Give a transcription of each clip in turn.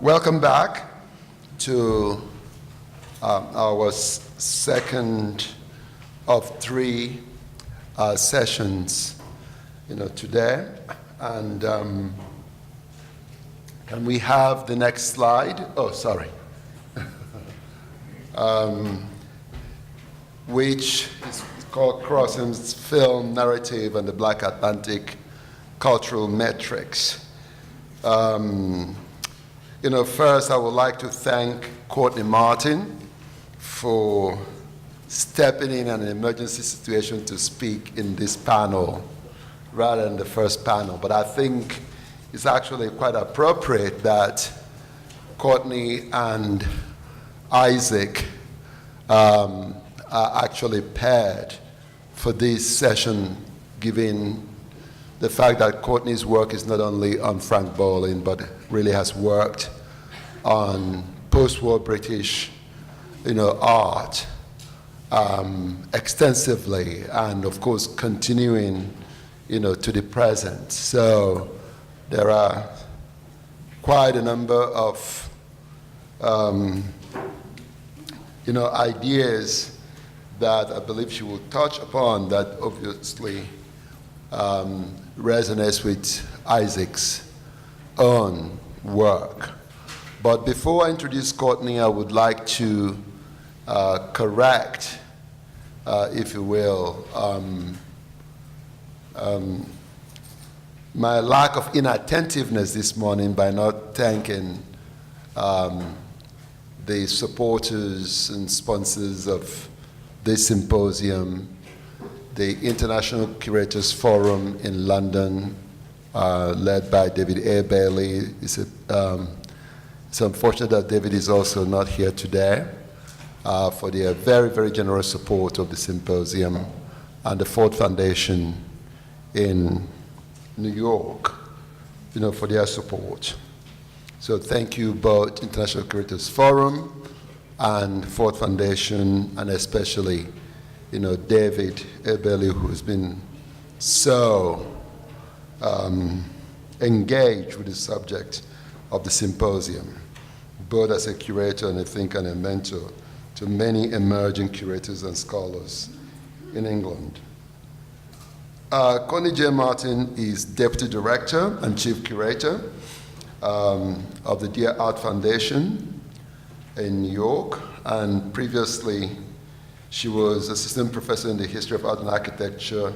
Welcome back to our second of three sessions, today. And can we have the next slide? Oh, sorry. Which is called Crossing's Film Narrative and the Black Atlantic Cultural Metrics. First I would like to thank Courtney Martin for stepping in an emergency situation to speak in this panel rather than the first panel. But I think it's actually quite appropriate that Courtney and Isaac are actually paired for this session, given the fact that Courtney's work is not only on Frank Bolin, but really has worked on post-war British, art extensively, and of course continuing, to the present. So there are quite a number of, ideas that I believe she will touch upon that obviously resonates with Isaac's own work. But before I introduce Courtney, I would like to correct, if you will, my lack of inattentiveness this morning by not thanking the supporters and sponsors of this symposium, the International Curators Forum in London, led by David A. Bailey. It's unfortunate that David is also not here today for their very, very generous support of the symposium, and the Ford Foundation in New York, for their support. So thank you both International Curators Forum and Ford Foundation, and especially David A. Bailey, who's been so engaged with the subject of the symposium, both as a curator and I think and a mentor to many emerging curators and scholars in England. Courtney J. Martin is Deputy Director and Chief Curator of the Dear Art Foundation in New York, and previously she was Assistant Professor in the History of Art and Architecture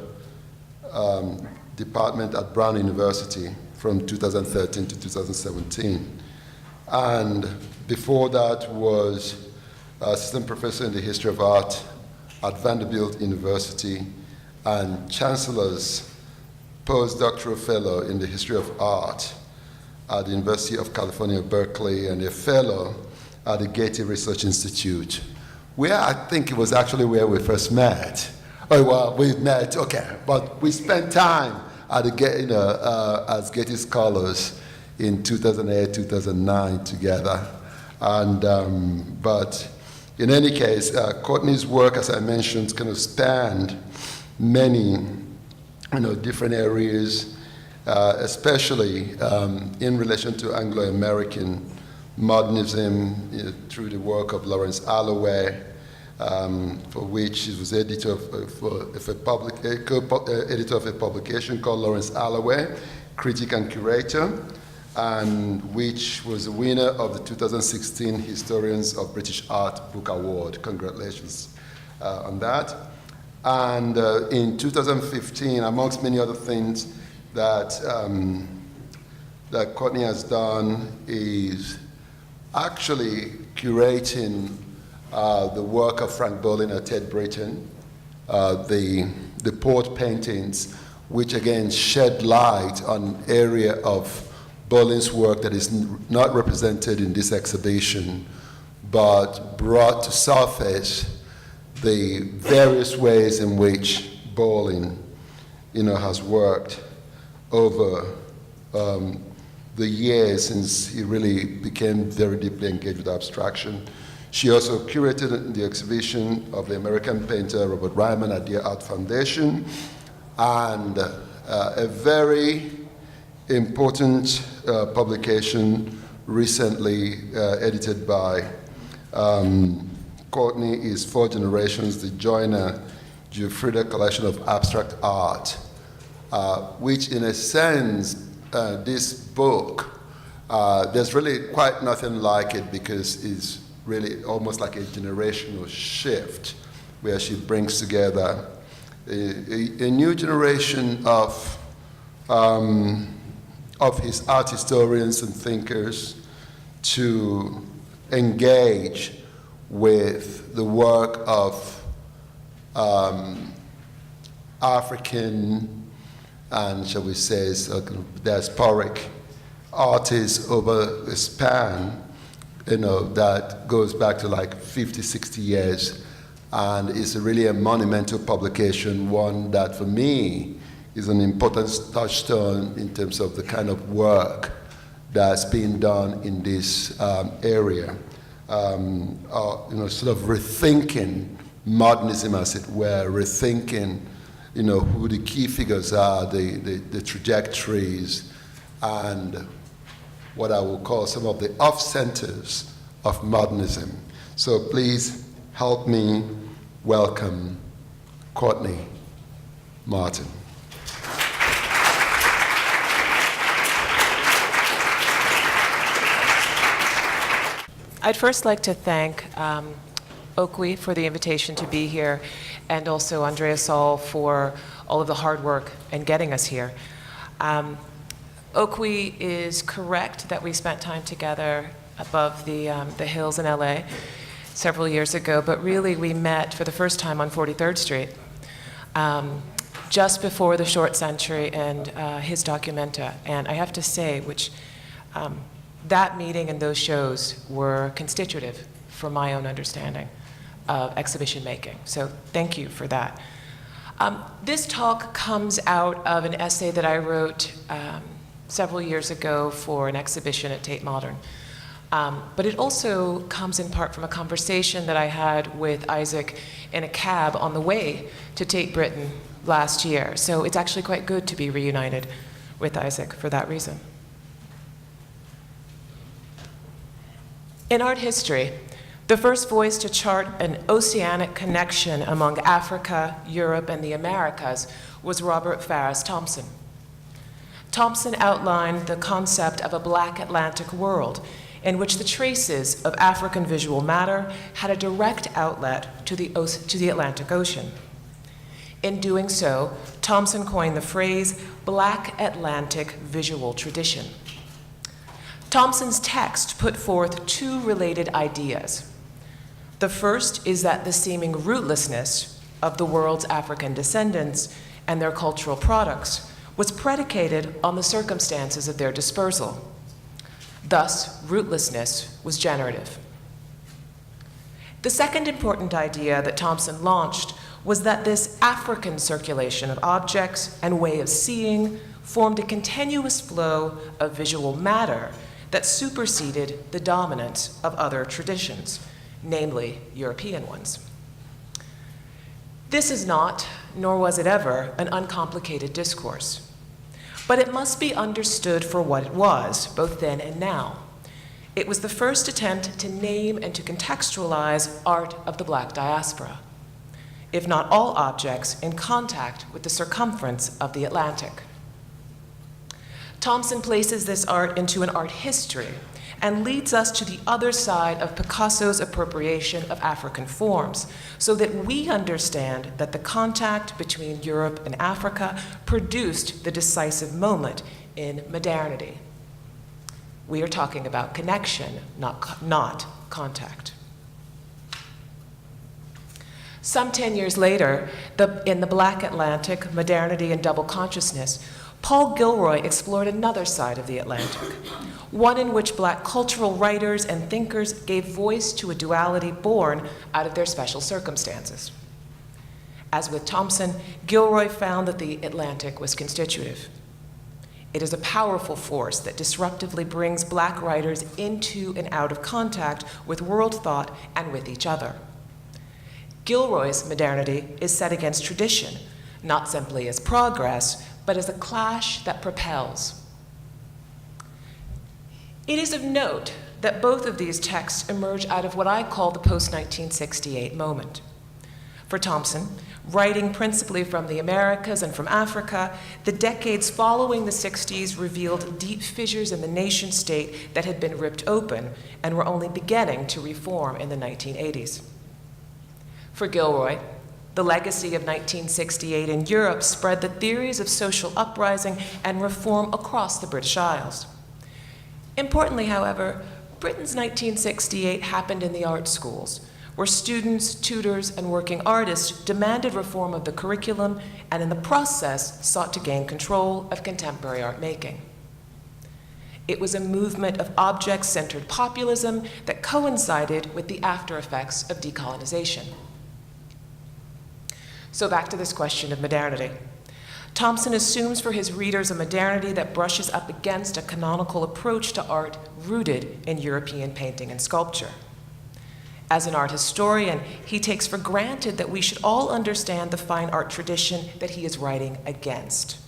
Department at Brown University from 2013 to 2017. And before that was Assistant Professor in the History of Art at Vanderbilt University and Chancellor's Postdoctoral Fellow in the History of Art at the University of California, Berkeley, and a Fellow at the Getty Research Institute, where I think it was actually where we first met. Oh, well, we met, okay, but we spent time at the, as Getty Scholars in 2008, 2009 together. And, but in any case, Courtney's work, as I mentioned, kind of spanned many, different areas, especially in relation to Anglo-American modernism, through the work of Lawrence Holloway, for which she was editor of a publication called Lawrence Holloway, Critic and Curator, and which was the winner of the 2016 Historians of British Art Book Award. Congratulations on that. And in 2015, amongst many other things that Courtney has done is actually curating the work of Frank Bolin at Ted Britain, the port paintings, which again shed light on an area of Bolin's work that is not represented in this exhibition, but brought to surface the various ways in which Bolin, has worked over the years since he really became very deeply engaged with abstraction. She also curated the exhibition of the American painter Robert Ryman at the Art Foundation, and a very important publication recently edited by Courtney, is Four Generations, the Joyner Giuffrida Collection of Abstract Art, which in a sense, this book, there's really quite nothing like it because it's really almost like a generational shift where she brings together a new generation of his art historians and thinkers to engage with the work of African and, shall we say, diasporic artists over a span, that goes back to like 50, 60 years. And it's really a monumental publication, one that for me is an important touchstone in terms of the kind of work that's being done in this area. Sort of rethinking modernism, as it were, rethinking, who the key figures are, the trajectories, and what I will call some of the off-centers of modernism. So please help me welcome Courtney Martin. I'd first like to thank Okwui for the invitation to be here, and also Enwezor for all of the hard work in getting us here. Okwui is correct that we spent time together above the hills in LA several years ago, but really we met for the first time on 43rd Street, just before the Short Century and his documenta. And I have to say, that meeting and those shows were constitutive for my own understanding of exhibition making. So thank you for that. This talk comes out of an essay that I wrote several years ago for an exhibition at Tate Modern. But it also comes in part from a conversation that I had with Isaac in a cab on the way to Tate Britain last year. So it's actually quite good to be reunited with Isaac for that reason. In art history, the first voice to chart an oceanic connection among Africa, Europe, and the Americas was Robert Farris Thompson. Thompson outlined the concept of a Black Atlantic world in which the traces of African visual matter had a direct outlet to the Atlantic Ocean. In doing so, Thompson coined the phrase Black Atlantic visual tradition. Thompson's text put forth two related ideas. The first is that the seeming rootlessness of the world's African descendants and their cultural products was predicated on the circumstances of their dispersal. Thus, rootlessness was generative. The second important idea that Thompson launched was that this African circulation of objects and way of seeing formed a continuous flow of visual matter that superseded the dominance of other traditions, namely European ones. This is not, nor was it ever, an uncomplicated discourse, but it must be understood for what it was, both then and now. It was the first attempt to name and to contextualize art of the Black diaspora, if not all objects in contact with the circumference of the Atlantic. Thompson places this art into an art history and leads us to the other side of Picasso's appropriation of African forms, so that we understand that the contact between Europe and Africa produced the decisive moment in modernity. We are talking about connection, not contact. Some 10 years later, in the Black Atlantic, Modernity and Double Consciousness, Paul Gilroy explored another side of the Atlantic, one in which Black cultural writers and thinkers gave voice to a duality born out of their special circumstances. As with Thompson, Gilroy found that the Atlantic was constitutive. It is a powerful force that disruptively brings Black writers into and out of contact with world thought and with each other. Gilroy's modernity is set against tradition, not simply as progress, but as a clash that propels. It is of note that both of these texts emerge out of what I call the post-1968 moment. For Thompson, writing principally from the Americas and from Africa, the decades following the 60s revealed deep fissures in the nation state that had been ripped open and were only beginning to reform in the 1980s. For Gilroy, the legacy of 1968 in Europe spread the theories of social uprising and reform across the British Isles. Importantly, however, Britain's 1968 happened in the art schools, where students, tutors, and working artists demanded reform of the curriculum and in the process sought to gain control of contemporary art making. It was a movement of object-centered populism that coincided with the after effects of decolonization. So back to this question of modernity. Thompson assumes for his readers a modernity that brushes up against a canonical approach to art rooted in European painting and sculpture. As an art historian, he takes for granted that we should all understand the fine art tradition that he is writing against.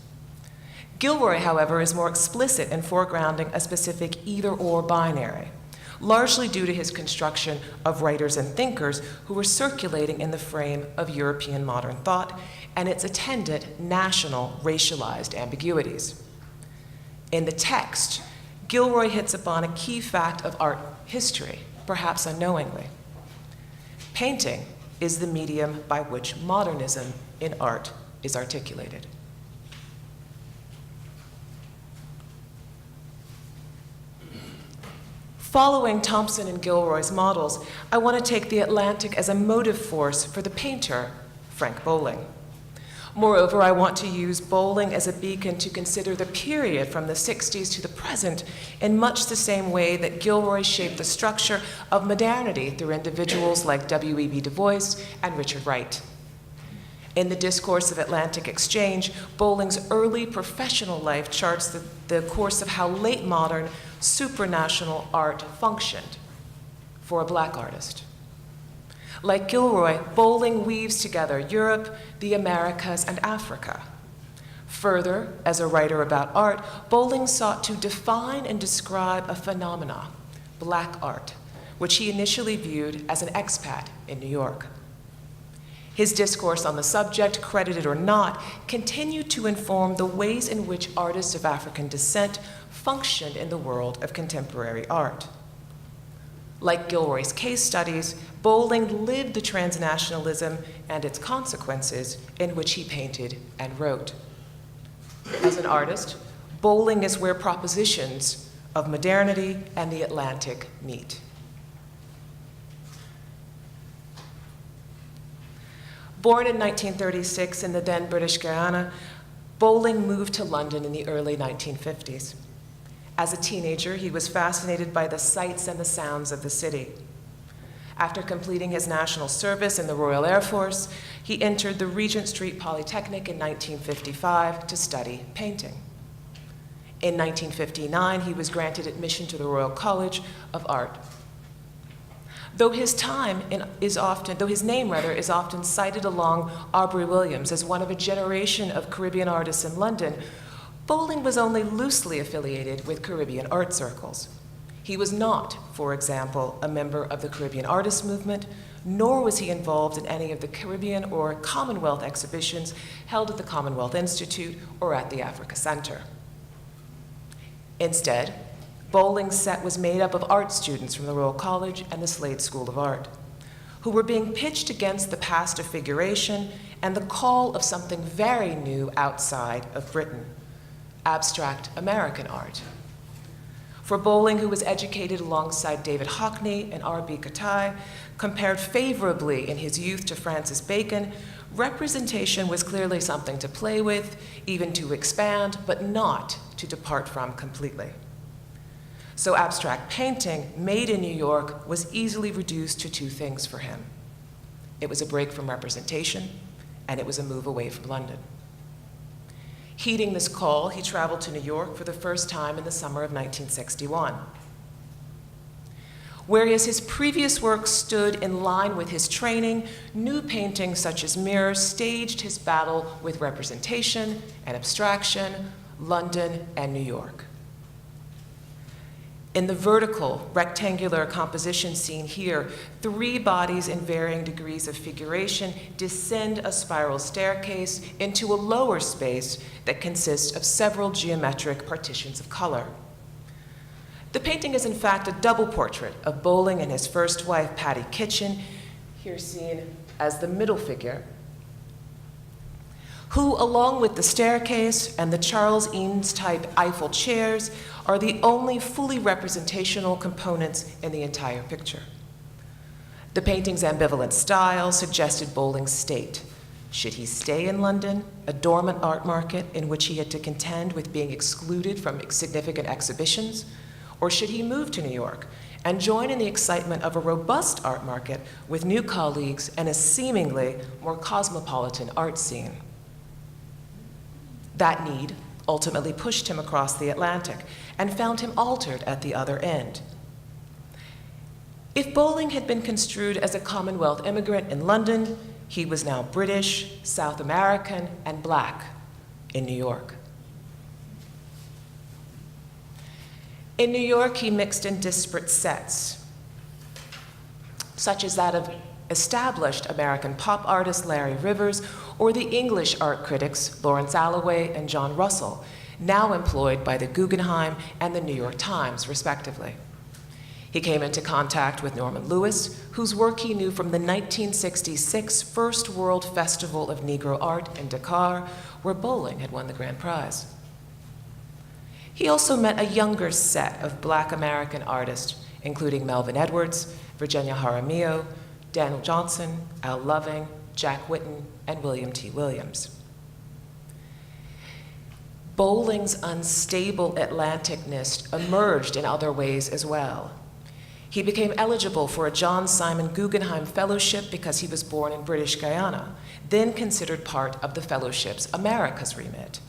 Gilroy, however, is more explicit in foregrounding a specific either-or binary, largely due to his construction of writers and thinkers who were circulating in the frame of European modern thought and its attendant national racialized ambiguities. In the text, Gilroy hits upon a key fact of art history, perhaps unknowingly. Painting is the medium by which modernism in art is articulated. Following Thompson and Gilroy's models, I want to take the Atlantic as a motive force for the painter, Frank Bowling. Moreover, I want to use Bowling as a beacon to consider the period from the 60s to the present in much the same way that Gilroy shaped the structure of modernity through individuals like W.E.B. Du Bois and Richard Wright. In the Discourse of Atlantic Exchange, Bowling's early professional life charts the course of how late modern supranational art functioned for a black artist. Like Gilroy, Bowling weaves together Europe, the Americas, and Africa. Further, as a writer about art, Bowling sought to define and describe a phenomena, black art, which he initially viewed as an expat in New York. His discourse on the subject, credited or not, continued to inform the ways in which artists of African descent functioned in the world of contemporary art. Like Gilroy's case studies, Bowling lived the transnationalism and its consequences in which he painted and wrote. As an artist, Bowling is where propositions of modernity and the Atlantic meet. Born in 1936 in the then British Guyana, Bowling moved to London in the early 1950s. As a teenager, he was fascinated by the sights and the sounds of the city. After completing his national service in the Royal Air Force, he entered the Regent Street Polytechnic in 1955 to study painting. In 1959, he was granted admission to the Royal College of Art. Though his name is often cited along Aubrey Williams as one of a generation of Caribbean artists in London, Bowling was only loosely affiliated with Caribbean art circles. He was not, for example, a member of the Caribbean artist movement, nor was he involved in any of the Caribbean or Commonwealth exhibitions held at the Commonwealth Institute or at the Africa Center. Instead, Bowling's set was made up of art students from the Royal College and the Slade School of Art, who were being pitched against the past of figuration and the call of something very new outside of Britain, abstract American art. For Bowling, who was educated alongside David Hockney and R.B. Katai, compared favorably in his youth to Francis Bacon, representation was clearly something to play with, even to expand, but not to depart from completely. So abstract painting, made in New York, was easily reduced to two things for him. It was a break from representation, and it was a move away from London. Heeding this call, he traveled to New York for the first time in the summer of 1961. Whereas his previous work stood in line with his training, new paintings such as Mirror staged his battle with representation and abstraction, London and New York. In the vertical, rectangular composition seen here, 3 bodies in varying degrees of figuration descend a spiral staircase into a lower space that consists of several geometric partitions of color. The painting is in fact a double portrait of Bowling and his first wife, Patty Kitchen, here seen as the middle figure, who, along with the staircase and the Charles Eames-type Eiffel chairs, are the only fully representational components in the entire picture. The painting's ambivalent style suggested Bowling's state. Should he stay in London, a dormant art market in which he had to contend with being excluded from significant exhibitions, or should he move to New York and join in the excitement of a robust art market with new colleagues and a seemingly more cosmopolitan art scene? That need ultimately pushed him across the Atlantic and found him altered at the other end. If Bowling had been construed as a Commonwealth immigrant in London, he was now British, South American, and Black in New York. In New York, he mixed in disparate sets, such as that of established American pop artist Larry Rivers or the English art critics Lawrence Alloway and John Russell, now employed by the Guggenheim and the New York Times, respectively. He came into contact with Norman Lewis, whose work he knew from the 1966 First World Festival of Negro Art in Dakar, where Bowling had won the grand prize. He also met a younger set of Black American artists, including Melvin Edwards, Virginia Jaramillo, Daniel Johnson, Al Loving, Jack Whitten, and William T. Williams. Bowling's unstable Atlanticness emerged in other ways as well. He became eligible for a John Simon Guggenheim Fellowship because he was born in British Guyana, then considered part of the fellowship's Americas remit.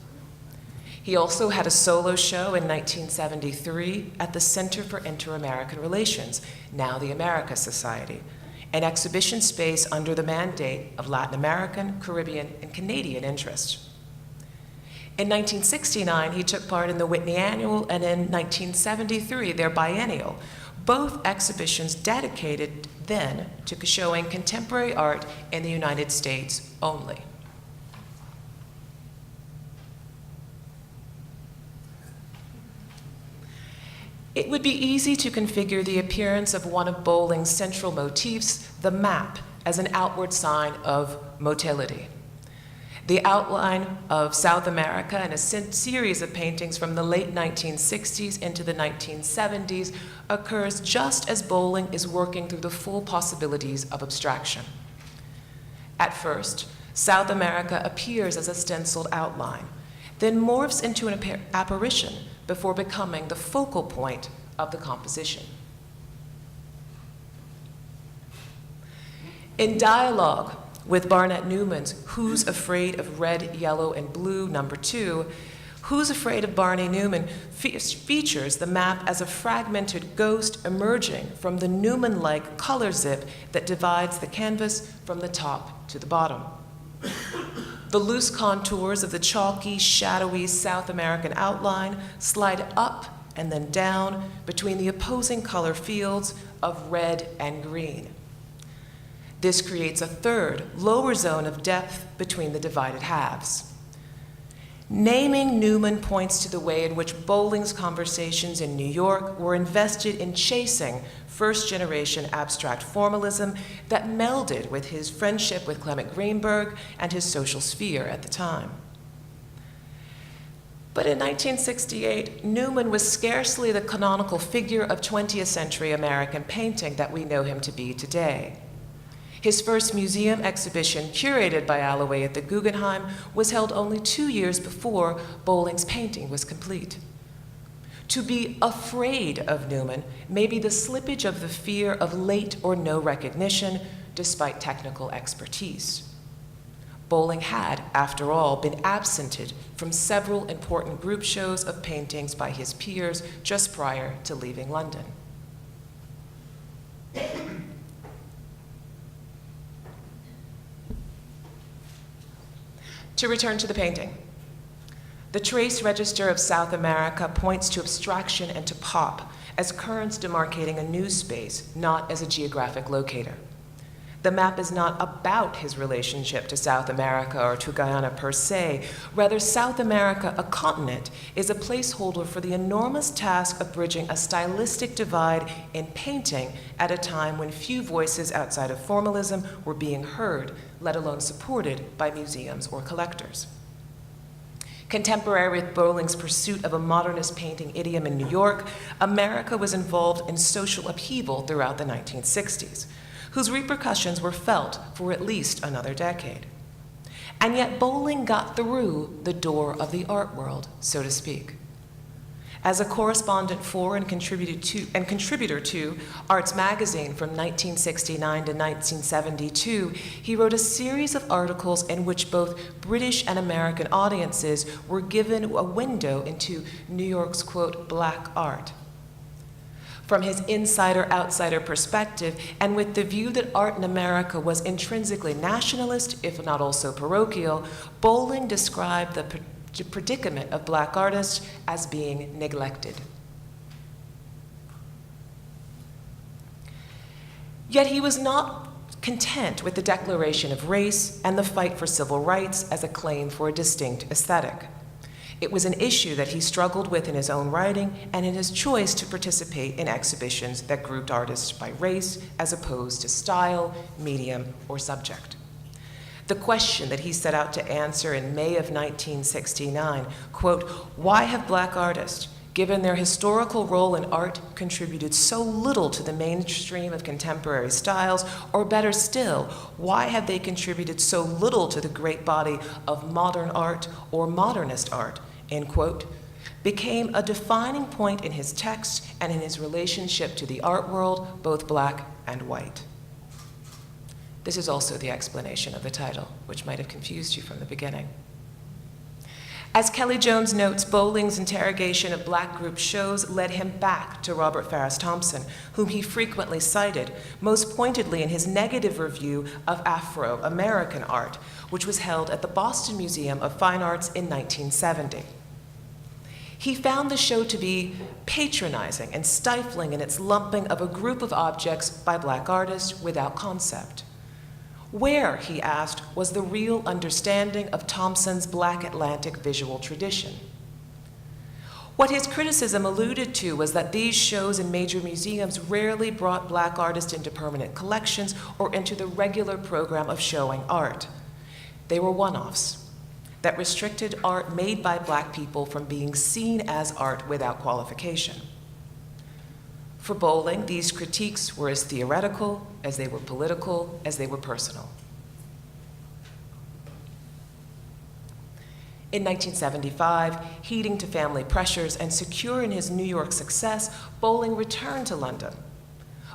He also had a solo show in 1973 at the Center for Inter-American Relations, now the America Society, an exhibition space under the mandate of Latin American, Caribbean, and Canadian interests. In 1969, he took part in the Whitney Annual, and in 1973, their biennial, both exhibitions dedicated then to showing contemporary art in the United States only. It would be easy to configure the appearance of one of Bowling's central motifs, the map, as an outward sign of motility. The outline of South America in a series of paintings from the late 1960s into the 1970s occurs just as Bowling is working through the full possibilities of abstraction. At first, South America appears as a stenciled outline, then morphs into an apparition before becoming the focal point of the composition. In dialogue with Barnett Newman's Who's Afraid of Red, Yellow, and Blue, #2, Who's Afraid of Barney Newman features the map as a fragmented ghost emerging from the Newman-like color zip that divides the canvas from the top to the bottom. The loose contours of the chalky, shadowy South American outline slide up and then down between the opposing color fields of red and green. This creates a third, lower zone of depth between the divided halves. Naming Newman points to the way in which Bowling's conversations in New York were invested in chasing first-generation abstract formalism that melded with his friendship with Clement Greenberg and his social sphere at the time. But in 1968, Newman was scarcely the canonical figure of 20th century American painting that we know him to be today. His first museum exhibition, curated by Alloway at the Guggenheim, was held only 2 years before Bowling's painting was complete. To be afraid of Newman may be the slippage of the fear of late or no recognition, despite technical expertise. Bowling had, after all, been absented from several important group shows of paintings by his peers just prior to leaving London. To return to the painting. The trace register of South America points to abstraction and to pop as currents demarcating a new space, not as a geographic locator. The map is not about his relationship to South America or to Guyana per se. Rather, South America, a continent, is a placeholder for the enormous task of bridging a stylistic divide in painting at a time when few voices outside of formalism were being heard, let alone supported by museums or collectors. Contemporary with Bolling's pursuit of a modernist painting idiom in New York, America was involved in social upheaval throughout the 1960s, whose repercussions were felt for at least another decade. And yet Bolling got through the door of the art world, so to speak. As a correspondent for and contributor to Arts Magazine from 1969 to 1972, he wrote a series of articles in which both British and American audiences were given a window into New York's, quote, black art. From his insider-outsider perspective, and with the view that art in America was intrinsically nationalist, if not also parochial, Bolling described the predicament of black artists as being neglected. Yet he was not content with the declaration of race and the fight for civil rights as a claim for a distinct aesthetic. It was an issue that he struggled with in his own writing and in his choice to participate in exhibitions that grouped artists by race as opposed to style, medium, or subject. The question that he set out to answer in May of 1969, quote, why have black artists, given their historical role in art, contributed so little to the mainstream of contemporary styles, or better still, why have they contributed so little to the great body of modern art or modernist art, end quote, became a defining point in his text and in his relationship to the art world, both black and white. This is also the explanation of the title, which might have confused you from the beginning. As Kelly Jones notes, Bolling's interrogation of black group shows led him back to Robert Farris Thompson, whom he frequently cited, most pointedly in his negative review of Afro-American art, which was held at the Boston Museum of Fine Arts in 1970. He found the show to be patronizing and stifling in its lumping of a group of objects by black artists without concept. Where, he asked, was the real understanding of Thompson's Black Atlantic visual tradition? What his criticism alluded to was that these shows in major museums rarely brought black artists into permanent collections or into the regular program of showing art. They were one-offs that restricted art made by black people from being seen as art without qualification. For Bolling, these critiques were as theoretical as they were political, as they were personal. In 1975, heeding to family pressures and secure in his New York success, Bolling returned to London.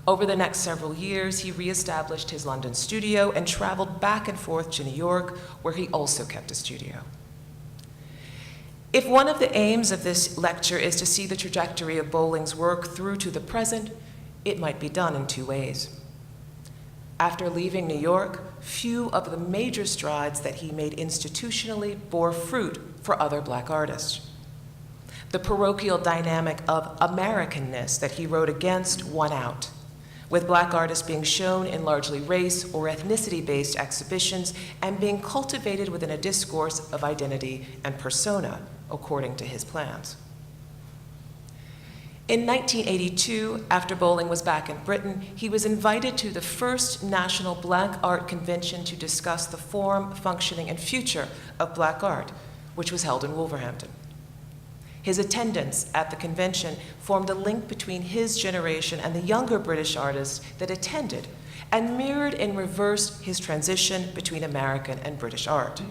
Over the next several years, he reestablished his London studio and traveled back and forth to New York, where he also kept a studio. If one of the aims of this lecture is to see the trajectory of Bolling's work through to the present, it might be done in two ways. After leaving New York, few of the major strides that he made institutionally bore fruit for other black artists. The parochial dynamic of Americanness that he wrote against won out, with black artists being shown in largely race or ethnicity-based exhibitions and being cultivated within a discourse of identity and persona, according to his plans. In 1982, after Bolling was back in Britain, he was invited to the first National Black Art Convention to discuss the form, functioning, and future of black art, which was held in Wolverhampton. His attendance at the convention formed a link between his generation and the younger British artists that attended, and mirrored in reverse his transition between American and British art.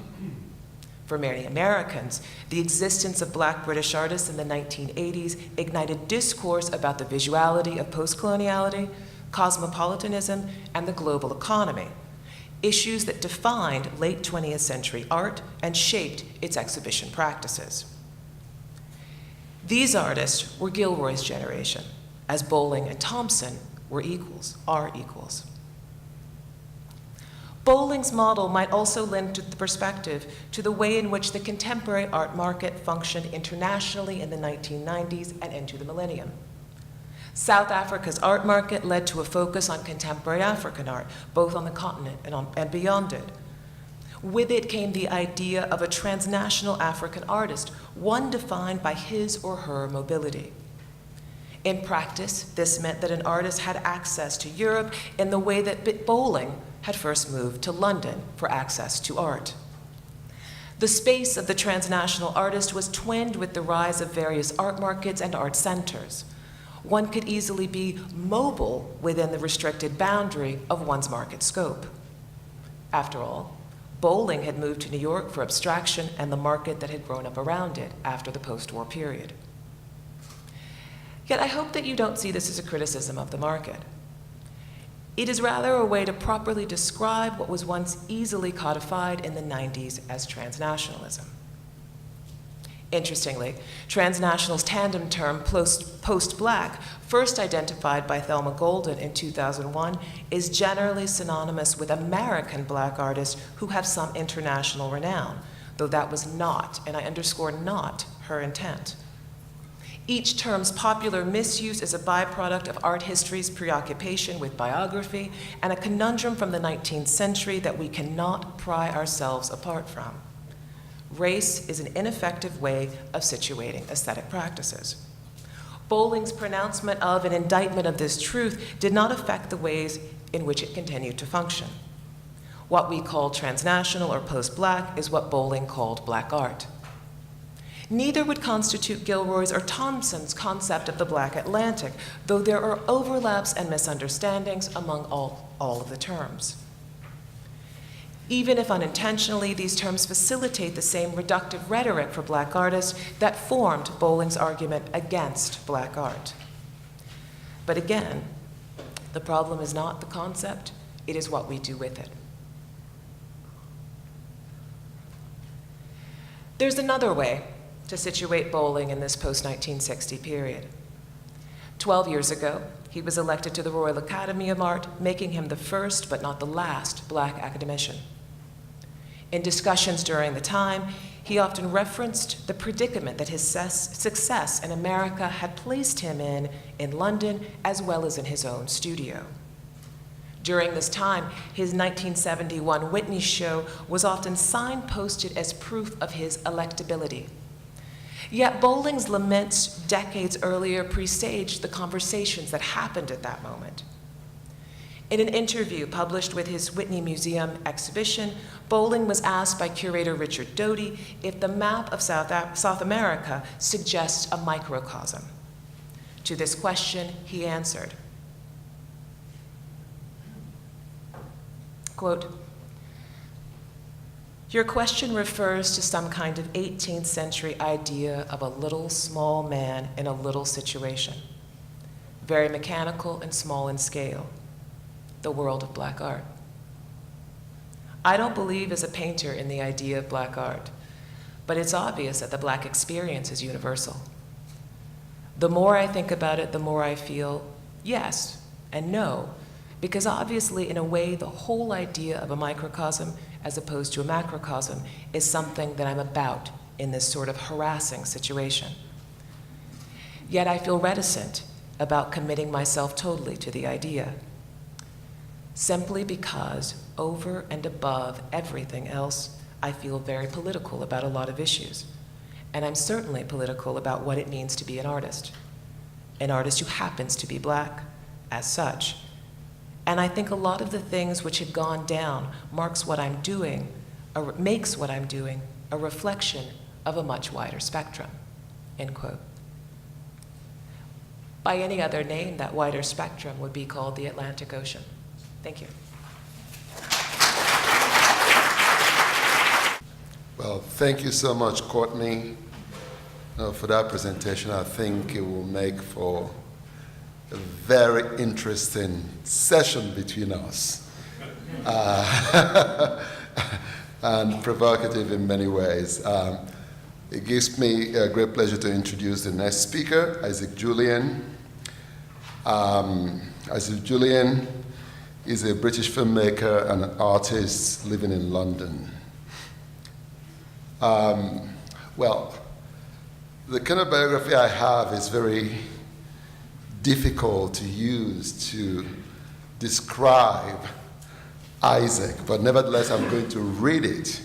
For many Americans, the existence of black British artists in the 1980s ignited discourse about the visuality of post-coloniality, cosmopolitanism, and the global economy, issues that defined late 20th century art and shaped its exhibition practices. These artists were Gilroy's generation, as Bolling and Thompson are equals. Bolling's model might also lend to the perspective to the way in which the contemporary art market functioned internationally in the 1990s and into the millennium. South Africa's art market led to a focus on contemporary African art, both on the continent and beyond it. With it came the idea of a transnational African artist, one defined by his or her mobility. In practice, this meant that an artist had access to Europe in the way that Bolling had first moved to London for access to art. The space of the transnational artist was twinned with the rise of various art markets and art centers. One could easily be mobile within the restricted boundary of one's market scope. After all, Bolling had moved to New York for abstraction and the market that had grown up around it after the post-war period. Yet I hope that you don't see this as a criticism of the market. It is rather a way to properly describe what was once easily codified in the 90s as transnationalism. Interestingly, transnational's tandem term post-black, first identified by Thelma Golden in 2001, is generally synonymous with American black artists who have some international renown, though that was not, and I underscore not, her intent. Each term's popular misuse is a byproduct of art history's preoccupation with biography and a conundrum from the 19th century that we cannot pry ourselves apart from. Race is an ineffective way of situating aesthetic practices. Bolling's pronouncement of an indictment of this truth did not affect the ways in which it continued to function. What we call transnational or post-black is what Bolling called black art. Neither would constitute Gilroy's or Thompson's concept of the Black Atlantic, though there are overlaps and misunderstandings among all of the terms. Even if unintentionally, these terms facilitate the same reductive rhetoric for black artists that formed Bolling's argument against black art. But again, the problem is not the concept, it is what we do with it. There's another way to situate Bolling in this post-1960 period. 12 years ago, he was elected to the Royal Academy of Art, making him the first but not the last black academician. In discussions during the time, he often referenced the predicament that his success in America had placed him in London, as well as in his own studio. During this time, his 1971 Whitney show was often signposted as proof of his electability. Yet Bolling's laments decades earlier presaged the conversations that happened at that moment. In an interview published with his Whitney Museum exhibition, Bolling was asked by curator Richard Doty if the map of South America suggests a microcosm. To this question, he answered, quote, "Your question refers to some kind of 18th century idea of a little small man in a little situation, very mechanical and small in scale, the world of black art. I don't believe as a painter in the idea of black art, but it's obvious that the black experience is universal. The more I think about it, the more I feel yes and no, because obviously in a way the whole idea of a microcosm as opposed to a macrocosm is something that I'm about in this sort of harassing situation. Yet I feel reticent about committing myself totally to the idea, simply because over and above everything else, I feel very political about a lot of issues. And I'm certainly political about what it means to be an artist who happens to be black as such. And I think a lot of the things which have gone down makes what I'm doing a reflection of a much wider spectrum," end quote. By any other name, that wider spectrum would be called the Atlantic Ocean. Thank you. Well, thank you so much, Courtney, for that presentation. I think it will make for a very interesting session between us, and provocative in many ways. It gives me a great pleasure to introduce the next speaker, Julien. Julien is a British filmmaker and an artist living in London. Well, the kind of biography I have is very difficult to use to describe Isaac, but nevertheless I'm going to read it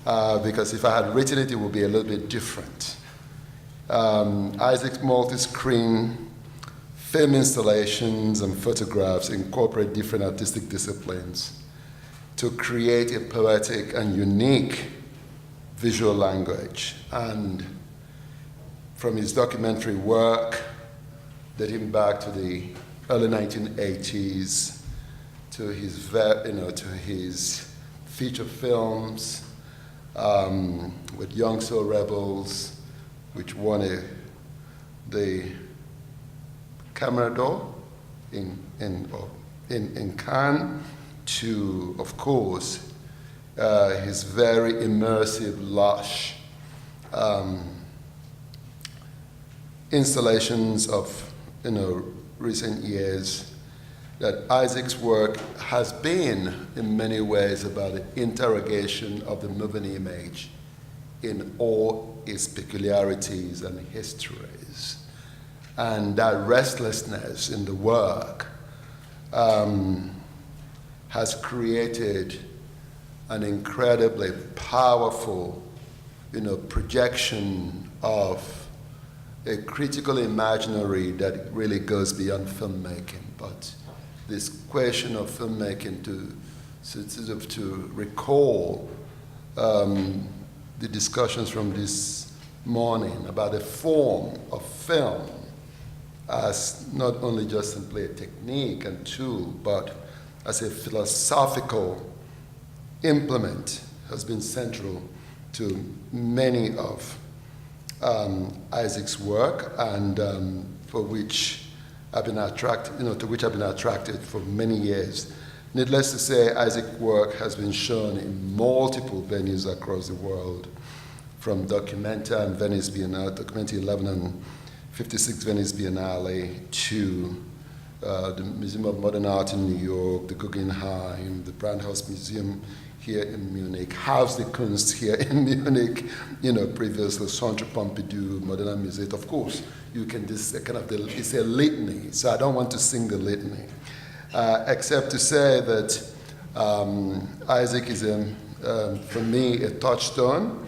because if I had written it, it would be a little bit different. Isaac's multi-screen film installations and photographs incorporate different artistic disciplines to create a poetic and unique visual language. And from his documentary work, dating back to the early 1980s, to his feature films with Young Soul Rebels, which won the Camera d'Or in Cannes, to, of course, his very immersive, lush installations of recent years, that Isaac's work has been in many ways about the interrogation of the moving image in all its peculiarities and histories. And that restlessness in the work has created an incredibly powerful projection of a critical imaginary that really goes beyond filmmaking. But this question of filmmaking to recall the discussions from this morning about the form of film as not only just simply a technique and tool, but as a philosophical implement has been central to many of Isaac's work, and for which I've been attracted, to which I've been attracted for many years. Needless to say, Isaac's work has been shown in multiple venues across the world, from Documenta and Venice Biennale, Documenta 11 and 56 Venice Biennale, to the Museum of Modern Art in New York, the Guggenheim, the Brandhaus Museum here in Munich, Haus der Kunst here in Munich, previously Centre Pompidou, Modern Museum. Of course, you can just it's a litany, so I don't want to sing the litany, except to say that Isaac is, for me, a touchstone,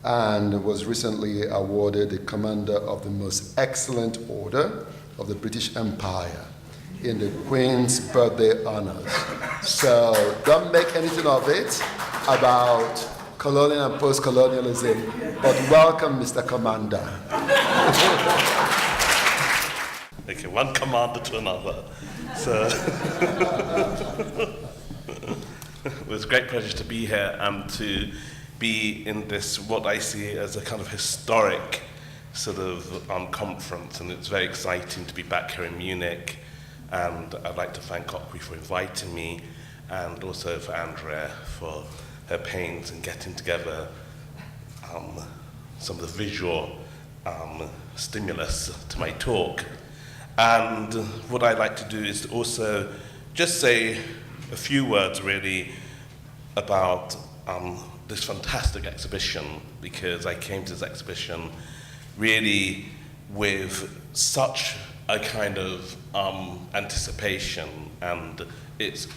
and was recently awarded the Commander of the Most Excellent Order of the British Empire in the Queen's Birthday Honors. So don't make anything of it about colonial and post-colonialism, but welcome, Mr. Commander. Okay, one commander to another. So it was a great pleasure to be here and to be in this, what I see as a kind of historic sort of conference, and it's very exciting to be back here in Munich. And I'd like to thank Okwui for inviting me, and also for Andrea for her pains in getting together some of the visual stimulus to my talk. And what I'd like to do is also just say a few words really about this fantastic exhibition, because I came to this exhibition really with such a kind of anticipation, and it's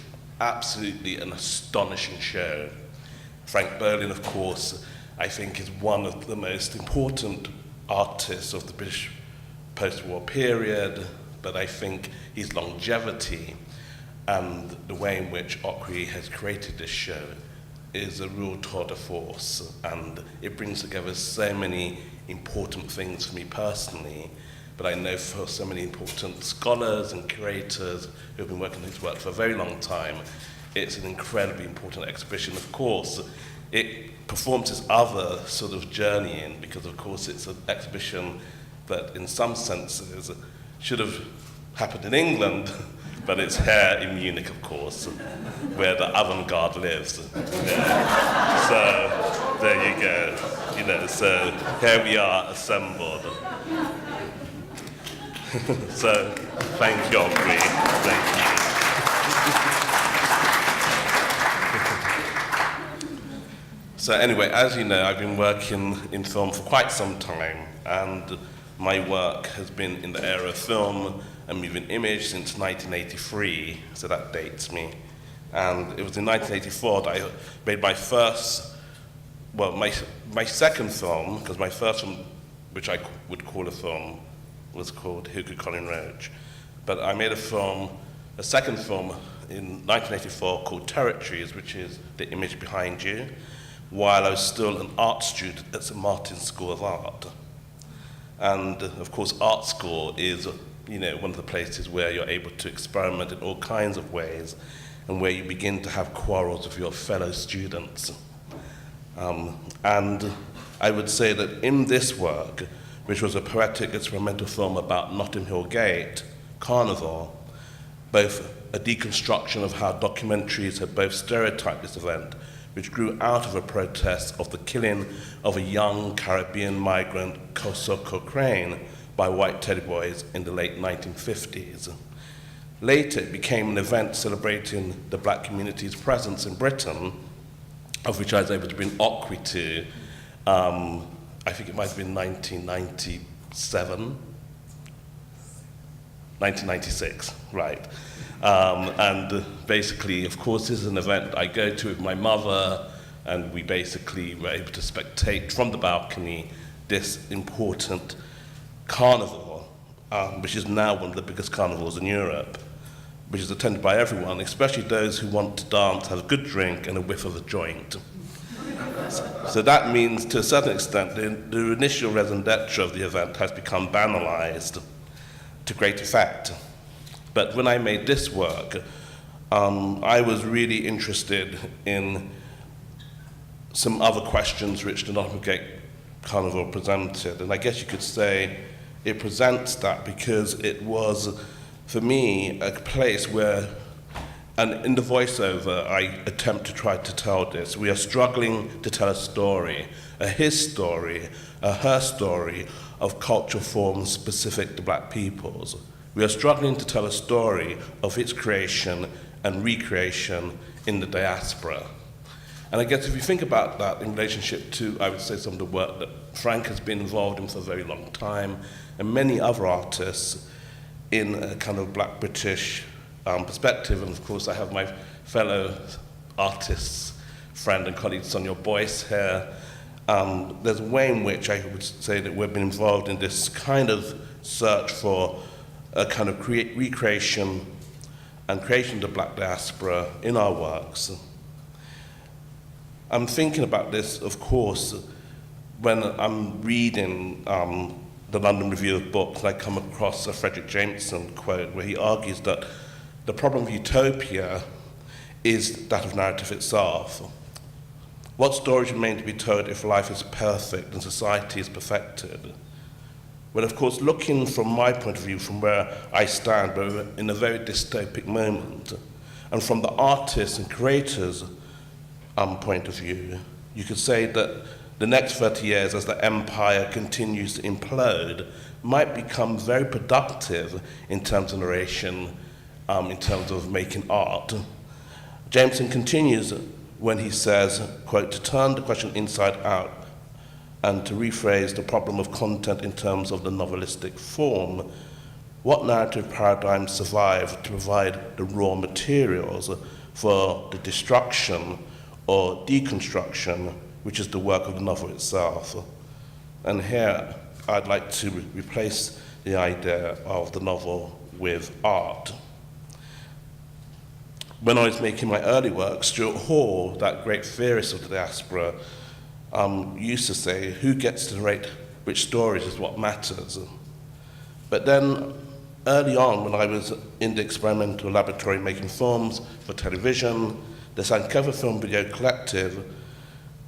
absolutely an astonishing show. Frank Berlin, of course, I think is one of the most important artists of the British post-war period, but I think his longevity and the way in which Okwui has created this show is a real tour de force, and it brings together so many important things for me personally, but I know for so many important scholars and curators who have been working on his work for a very long time, it's an incredibly important exhibition. Of course, it performs its other sort of journey in, because of course it's an exhibition that in some senses should have happened in England, but it's here in Munich, of course, where the avant-garde lives. Yeah. So there you go. So here we are assembled. So thank you, Okwui. Thank you. So anyway, as you know, I've been working in film for quite some time, and my work has been in the area of film and moving image since 1983, so that dates me. And it was in 1984 that I made my first, well, my second film, because my first film, which I would call a film, was called Who Could Colin Roach. But I made a second film in 1984 called Territories, which is the image behind you, while I was still an art student at St. Martin's School of Art. And of course, art school is, you know, one of the places where you're able to experiment in all kinds of ways, and where you begin to have quarrels with your fellow students. And I would say that in this work, which was a poetic experimental film about Notting Hill Gate, Carnival, both a deconstruction of how documentaries had both stereotyped this event, which grew out of a protest of the killing of a young Caribbean migrant, Kosoko Crane, by white teddy boys in the late 1950s. Later, it became an event celebrating the black community's presence in Britain, of which I was able to bring Okwui to, I think it might have been 1997, 1996, right. And basically, of course, this is an event I go to with my mother, and we basically were able to spectate from the balcony this important carnival, which is now one of the biggest carnivals in Europe, which is attended by everyone, especially those who want to dance, have a good drink, and a whiff of a joint. So that means, to a certain extent, the initial raison d'etre of the event has become banalized to great effect. But when I made this work, I was really interested in some other questions which the Notting Hill Gate Carnival presented. And I guess you could say it presents that because it was, for me, a place where, and in the voiceover, I attempt to try to tell this. We are struggling to tell a story, a his story, a her story of cultural forms specific to black peoples. We are struggling to tell a story of its creation and recreation in the diaspora. And I guess if you think about that in relationship to, I would say, some of the work that Frank has been involved in for a very long time, and many other artists in a kind of black British perspective, and of course I have my fellow artists, friend and colleague Sonia Boyce here. There's a way in which I would say that we've been involved in this kind of search for a kind of recreation and creation of the black diaspora in our works. I'm thinking about this, of course, when I'm reading the London Review of Books, and I come across a Frederick Jameson quote where he argues that the problem of utopia is that of narrative itself. What stories remain to be told if life is perfect and society is perfected? Well, of course, looking from my point of view, from where I stand, we're in a very dystopic moment, and from the artists and creators' point of view, you could say that the next 30 years, as the empire continues to implode, might become very productive in terms of narration, in terms of making art. Jameson continues when he says, quote, to turn the question inside out and to rephrase the problem of content in terms of the novelistic form, what narrative paradigms survive to provide the raw materials for the destruction or deconstruction, which is the work of the novel itself? And here, I'd like to replace the idea of the novel with art. When I was making my early work, Stuart Hall, that great theorist of the diaspora, used to say, who gets to narrate which stories is what matters. But then, early on, when I was in the experimental laboratory making films for television, the Sankofa Film Video Collective,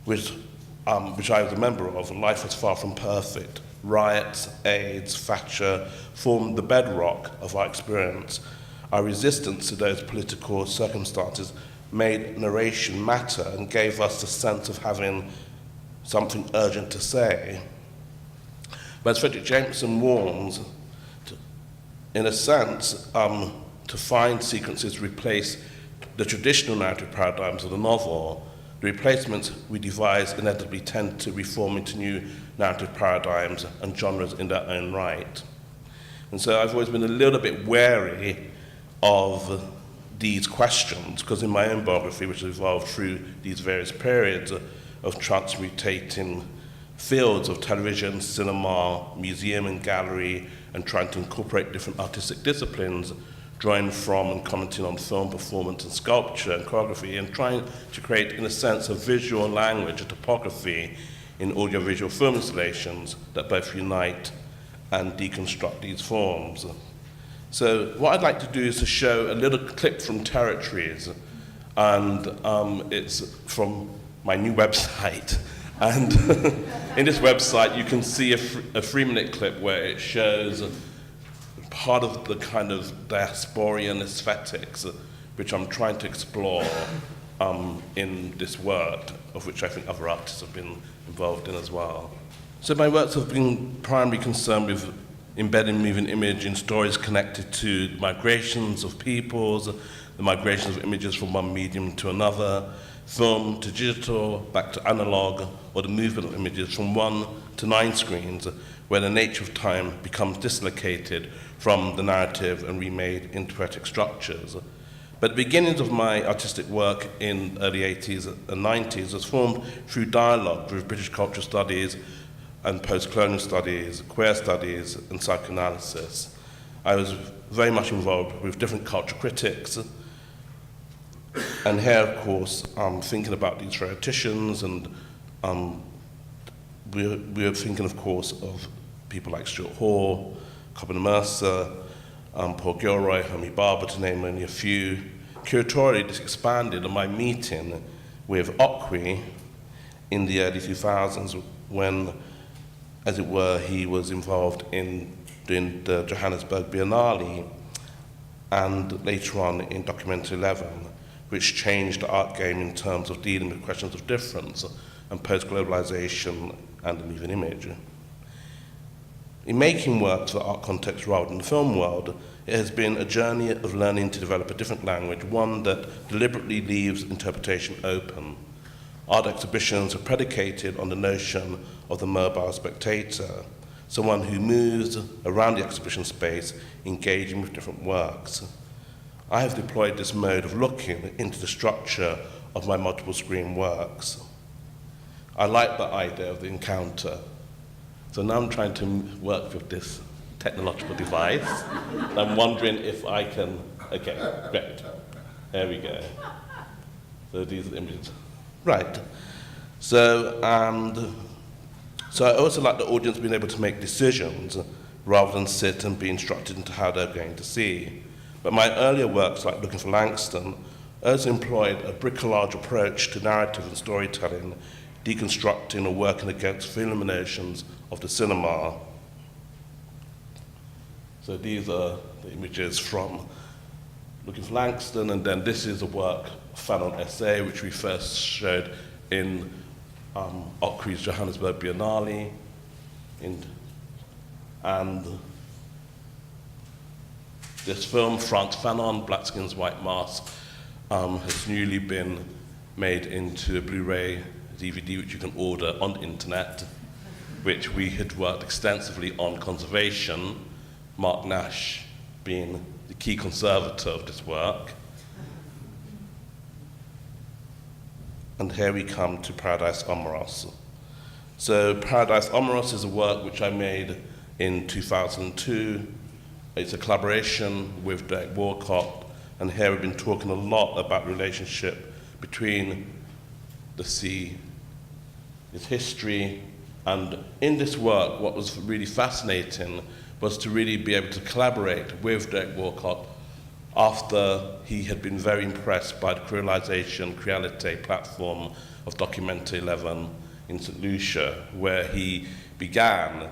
which I was a member of, Life Was Far From Perfect, riots, AIDS, Thatcher, formed the bedrock of our experience. Our resistance to those political circumstances made narration matter and gave us the sense of having something urgent to say. But as Frederick Jameson warns, in a sense, to find sequences replace the traditional narrative paradigms of the novel, the replacements we devise inevitably tend to reform into new narrative paradigms and genres in their own right. And so I've always been a little bit wary of these questions, because in my own biography, which has evolved through these various periods of transmutating fields of television, cinema, museum and gallery, and trying to incorporate different artistic disciplines, drawing from and commenting on film, performance and sculpture and choreography, and trying to create, in a sense, a visual language, a topography in audiovisual film installations that both unite and deconstruct these forms. So what I'd like to do is to show a little clip from Territories, and it's from my new website. And in this website, you can see a 3-minute clip where it shows part of the kind of diasporian aesthetics which I'm trying to explore in this work, of which I think other artists have been involved in as well. So my works have been primarily concerned with embedding moving image in stories connected to migrations of peoples, the migrations of images from one medium to another, film to digital, back to analog, or the movement of images from 1 to 9 screens, where the nature of time becomes dislocated from the narrative and remade into poetic structures. But the beginnings of my artistic work in the early 80s and 90s was formed through dialogue with British cultural studies and post-colonial studies, queer studies, and psychoanalysis. I was very much involved with different cultural critics, and here, of course, thinking about these theoreticians, and we're thinking, of course, of people like Stuart Hall, Corbin Mercer, Paul Gilroy, Homi Barber, to name only a few. Curatorially, this expanded on my meeting with Okwui in the early 2000s, when, as it were, he was involved in doing the Johannesburg Biennale, and later on in Documentary 11, which changed the art game in terms of dealing with questions of difference and post-globalization and the moving image. In making work for the art context rather than the film world, it has been a journey of learning to develop a different language, one that deliberately leaves interpretation open. Art exhibitions are predicated on the notion of the mobile spectator, someone who moves around the exhibition space, engaging with different works. I have deployed this mode of looking into the structure of my multiple screen works. I like the idea of the encounter. So now I'm trying to work with this technological device. I'm wondering if I can, okay, great. There we go. So these are the images. Right. So I also like the audience being able to make decisions rather than sit and be instructed into how they're going to see. But my earlier works, like Looking for Langston, also employed a bricolage approach to narrative and storytelling, deconstructing or working against film notions of the cinema. So these are the images from Looking for Langston, and then this is a work, Fanon Essay, which we first showed in Okwui's Johannesburg Biennale, and this film, Frantz Fanon, Black Skins, White Mask, has newly been made into a Blu-ray DVD, which you can order on the internet, which we had worked extensively on conservation, Mark Nash being the key conservator of this work. And here we come to Paradise Omeros. So Paradise Omeros is a work which I made in 2002. It's a collaboration with Derek Walcott, and here we've been talking a lot about the relationship between the sea, its history, and in this work, what was really fascinating was to really be able to collaborate with Derek Walcott after he had been very impressed by the creolization, Crealite platform of Documentary 11 in St. Lucia, where he began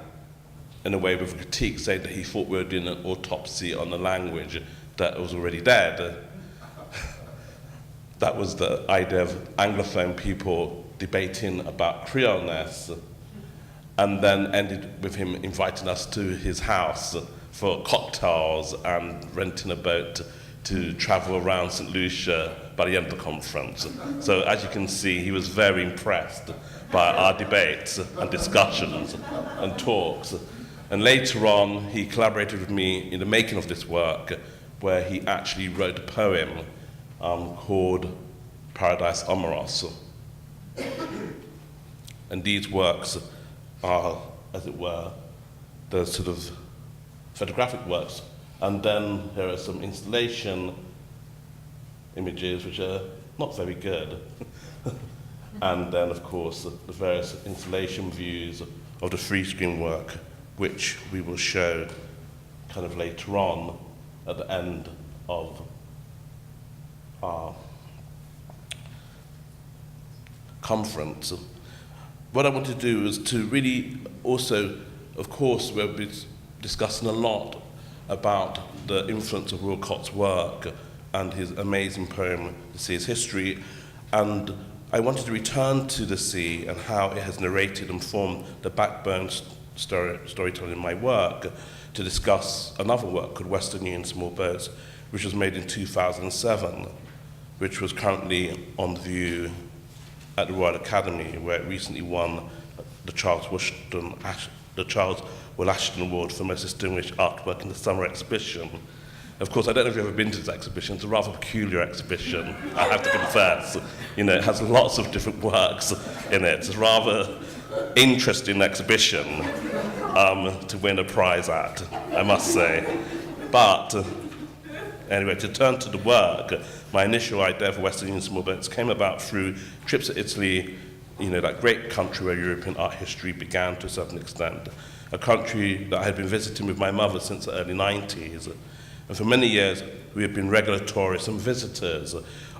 in a way with a critique saying that he thought we were doing an autopsy on a language that was already dead. That was the idea of Anglophone people debating about Creoleness, and then ended with him inviting us to his house for cocktails and renting a boat to travel around St. Lucia by the end of the conference. So as you can see, he was very impressed by our debates and discussions and talks. And later on, he collaborated with me in the making of this work, where he actually wrote a poem called Paradise Amoros. And these works are, as it were, the sort of photographic works. And then here are some installation images which are not very good. And then, of course, the various installation views of the free screen work, which we will show kind of later on at the end of our conference. What I want to do is to really also, of course, we'll be discussing a lot about the influence of Walcott's work and his amazing poem, The Sea's History. And I wanted to return to the sea and how it has narrated and formed the backbone storytelling in my work, to discuss another work called Western Union Small Boats, which was made in 2007, which was currently on view at the Royal Academy, where it recently won the Charles Will Ashton Award for Most Distinguished Artwork in the Summer Exhibition. Of course, I don't know if you've ever been to this exhibition. It's a rather peculiar exhibition, I have to confess. You know, it has lots of different works in it. It's a rather interesting exhibition to win a prize at, I must say. But anyway, to turn to the work, my initial idea for Western Union Small Boats came about through trips to Italy, you know, that great country where European art history began to a certain extent, a country that I had been visiting with my mother since the early 90s. And for many years, we have been regular tourists and visitors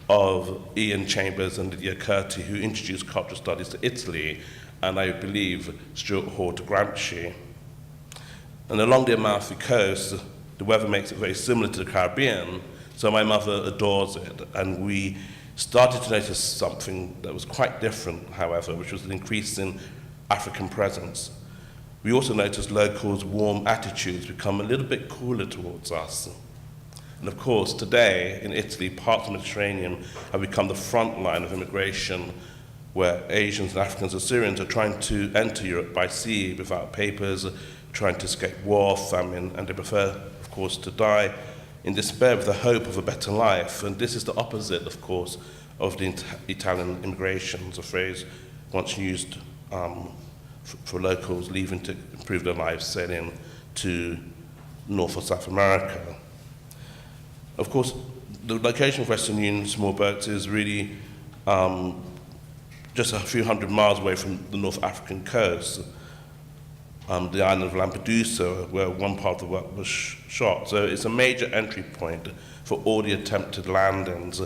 of Ian Chambers and Lydia Curti, who introduced cultural studies to Italy, and I believe Stuart Hall to Gramsci. And along the Amalfi Coast, the weather makes it very similar to the Caribbean, so my mother adores it. And we started to notice something that was quite different, however, which was an increase in African presence. We also noticed locals' warm attitudes become a little bit cooler towards us. And of course, today in Italy, parts of the Mediterranean have become the front line of immigration, where Asians and Africans and Syrians are trying to enter Europe by sea without papers, trying to escape war, famine, and they prefer, of course, to die in despair with the hope of a better life. And this is the opposite, of course, of the Italian immigration, a phrase once used for locals leaving to improve their lives, sailing to North or South America. Of course, the location of Western Union Small Boats is really just a few hundred miles away from the North African coast, the island of Lampedusa, where one part of the work was shot. So it's a major entry point for all the attempted landings.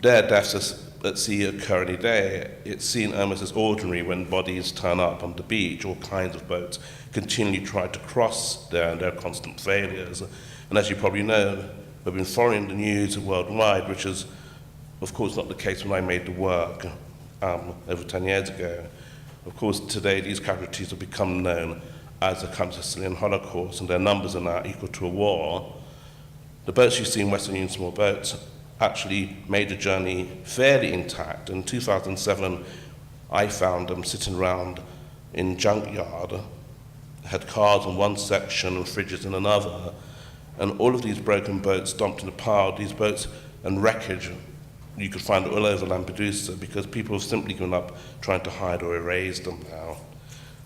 Their deaths at sea occur any day. It's seen almost as ordinary when bodies turn up on the beach. All kinds of boats continually try to cross there, and there are constant failures. And as you probably know, we've been following the news worldwide, which is, of course, not the case when I made the work over 10 years ago. Of course, today these casualties have become known as the Sicilian Holocaust, and their numbers are now equal to a war. The boats you see in Western Union Small Boats actually made the journey fairly intact. In 2007, I found them sitting around in junkyard, had cars in one section and fridges in another, and all of these broken boats dumped in a pile. These boats and wreckage you could find all over Lampedusa because people have simply given up trying to hide or erase them now.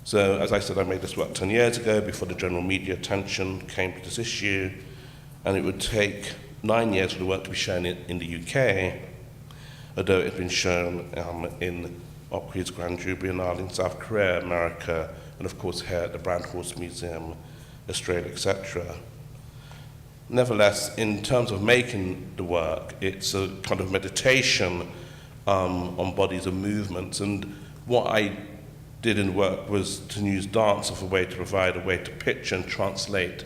So, as I said, I made this work 10 years ago before the general media attention came to this issue, and it would take 9 years for the work to be shown in the UK, although it had been shown in Okwui's Grand Jubilee Biennale in South Korea, America, and of course here at the Brand Horse Museum, Australia, etc. Nevertheless, in terms of making the work, it's a kind of meditation on bodies and movements, and what I did in the work was to use dance as a way to provide a way to picture and translate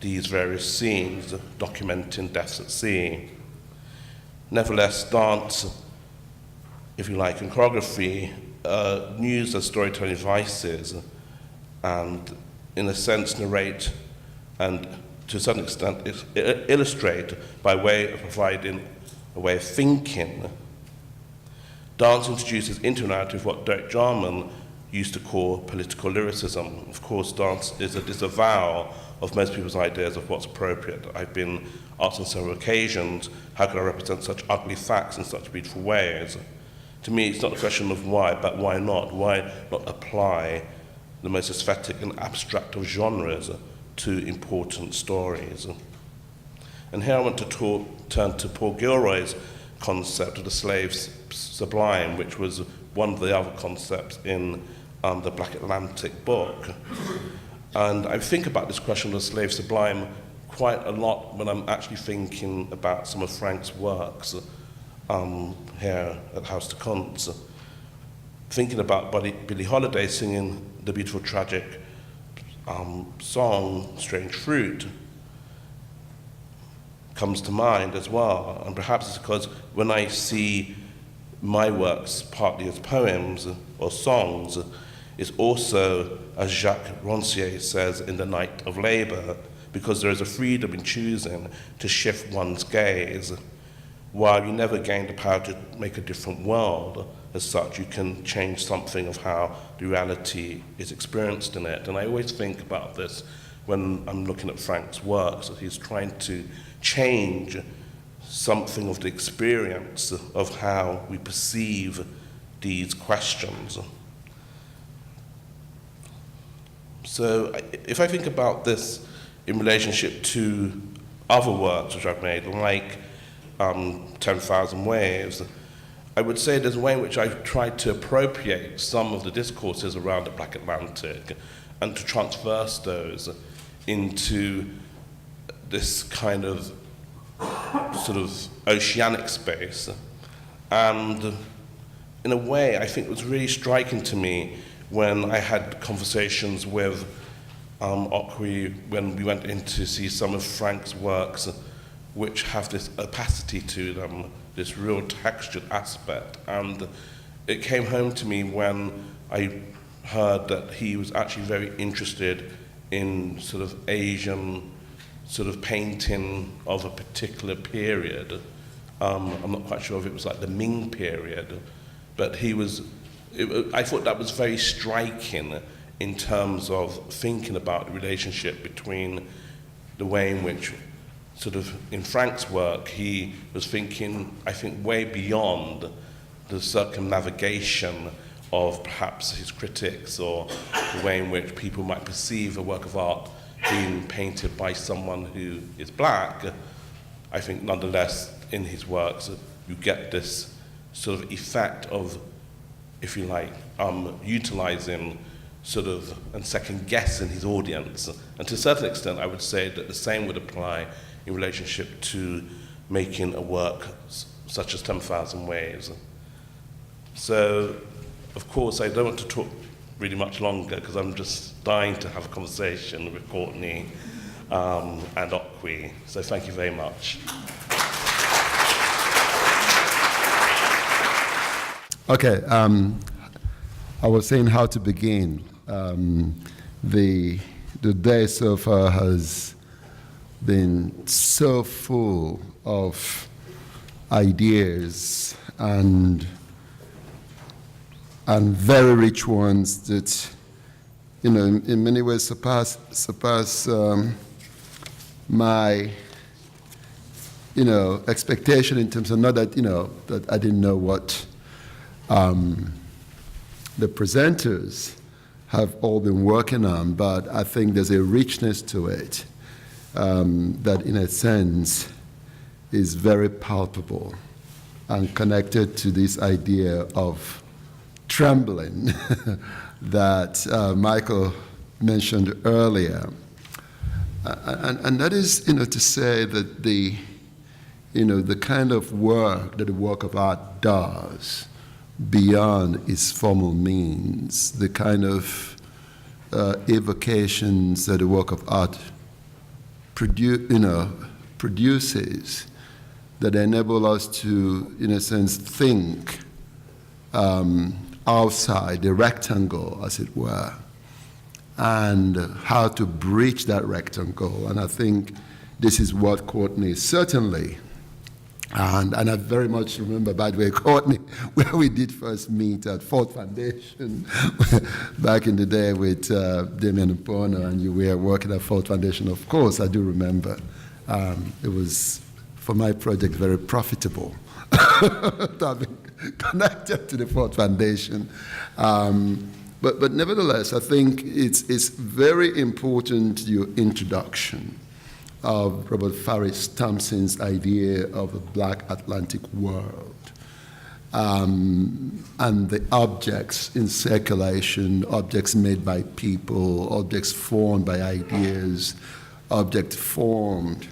these various scenes documenting deaths at sea. Nevertheless, dance, if you like, and choreography are used as storytelling devices and, in a sense, narrate and to a certain extent, illustrate by way of providing a way of thinking. Dance introduces into narrative what Derek Jarman used to call political lyricism. Of course, dance is a disavowal of most people's ideas of what's appropriate. I've been asked on several occasions, how could I represent such ugly facts in such beautiful ways? To me, it's not a question of why, but why not? Why not apply the most aesthetic and abstract of genres to important stories? And here I want to turn to Paul Gilroy's concept of the slave sublime, which was one of the other concepts in the Black Atlantic book. And I think about this question of the slave sublime quite a lot when I'm actually thinking about some of Frank's works here at Haus der Kunst. Thinking about Billie Holiday singing the beautiful tragic song, Strange Fruit, comes to mind as well. And perhaps it's because when I see my works partly as poems or songs, it's also, as Jacques Rancière says in The Night of Labour, because there is a freedom in choosing to shift one's gaze. While you never gain the power to make a different world, as such, you can change something of how the reality is experienced in it. And I always think about this when I'm looking at Frank's works, that he's trying to change something of the experience of how we perceive these questions. So if I think about this in relationship to other works which I've made, like 10,000 Waves, I would say there's a way in which I've tried to appropriate some of the discourses around the Black Atlantic and to transverse those into this kind of sort of oceanic space. And in a way, I think it was really striking to me when I had conversations with Okwui, when we went in to see some of Frank's works, which have this opacity to them, this real textured aspect. And it came home to me when I heard that he was actually very interested in sort of Asian sort of painting of a particular period. I'm not quite sure if it was like the Ming period, but I thought that was very striking in terms of thinking about the relationship between the way in which sort of in Frank's work, he was thinking, I think, way beyond the circumnavigation of perhaps his critics or the way in which people might perceive a work of art being painted by someone who is black. I think nonetheless in his works you get this sort of effect of, if you like, utilizing sort of and second guessing his audience. And to a certain extent I would say that the same would apply in relationship to making a work such as 10,000 Waves. So, of course, I don't want to talk really much longer because I'm just dying to have a conversation with Courtney and Okwui. So thank you very much. Okay, I was saying how to begin. The day so far has been so full of ideas and very rich ones that, you know, in many ways surpass my, you know, expectation in terms of not that, you know, that I didn't know what the presenters have all been working on, but I think there's a richness to it that, in a sense, is very palpable and connected to this idea of trembling that Michael mentioned earlier. And that is, you know, to say that the kind of work that the work of art does beyond its formal means, the kind of evocations that the work of art produces that enable us to, in a sense, think outside the rectangle, as it were, and how to breach that rectangle. And I think this is what Courtney certainly, and I very much remember, by the way, Courtney, where we did first meet at Ford Foundation back in the day with Damien Mpono, and you were working at Ford Foundation. Of course, I do remember. It was, for my project, very profitable to have been connected to the Ford Foundation. But nevertheless, I think it's very important, your introduction of Robert Farris Thompson's idea of a Black Atlantic world, and the objects in circulation, objects made by people, objects formed by ideas, objects formed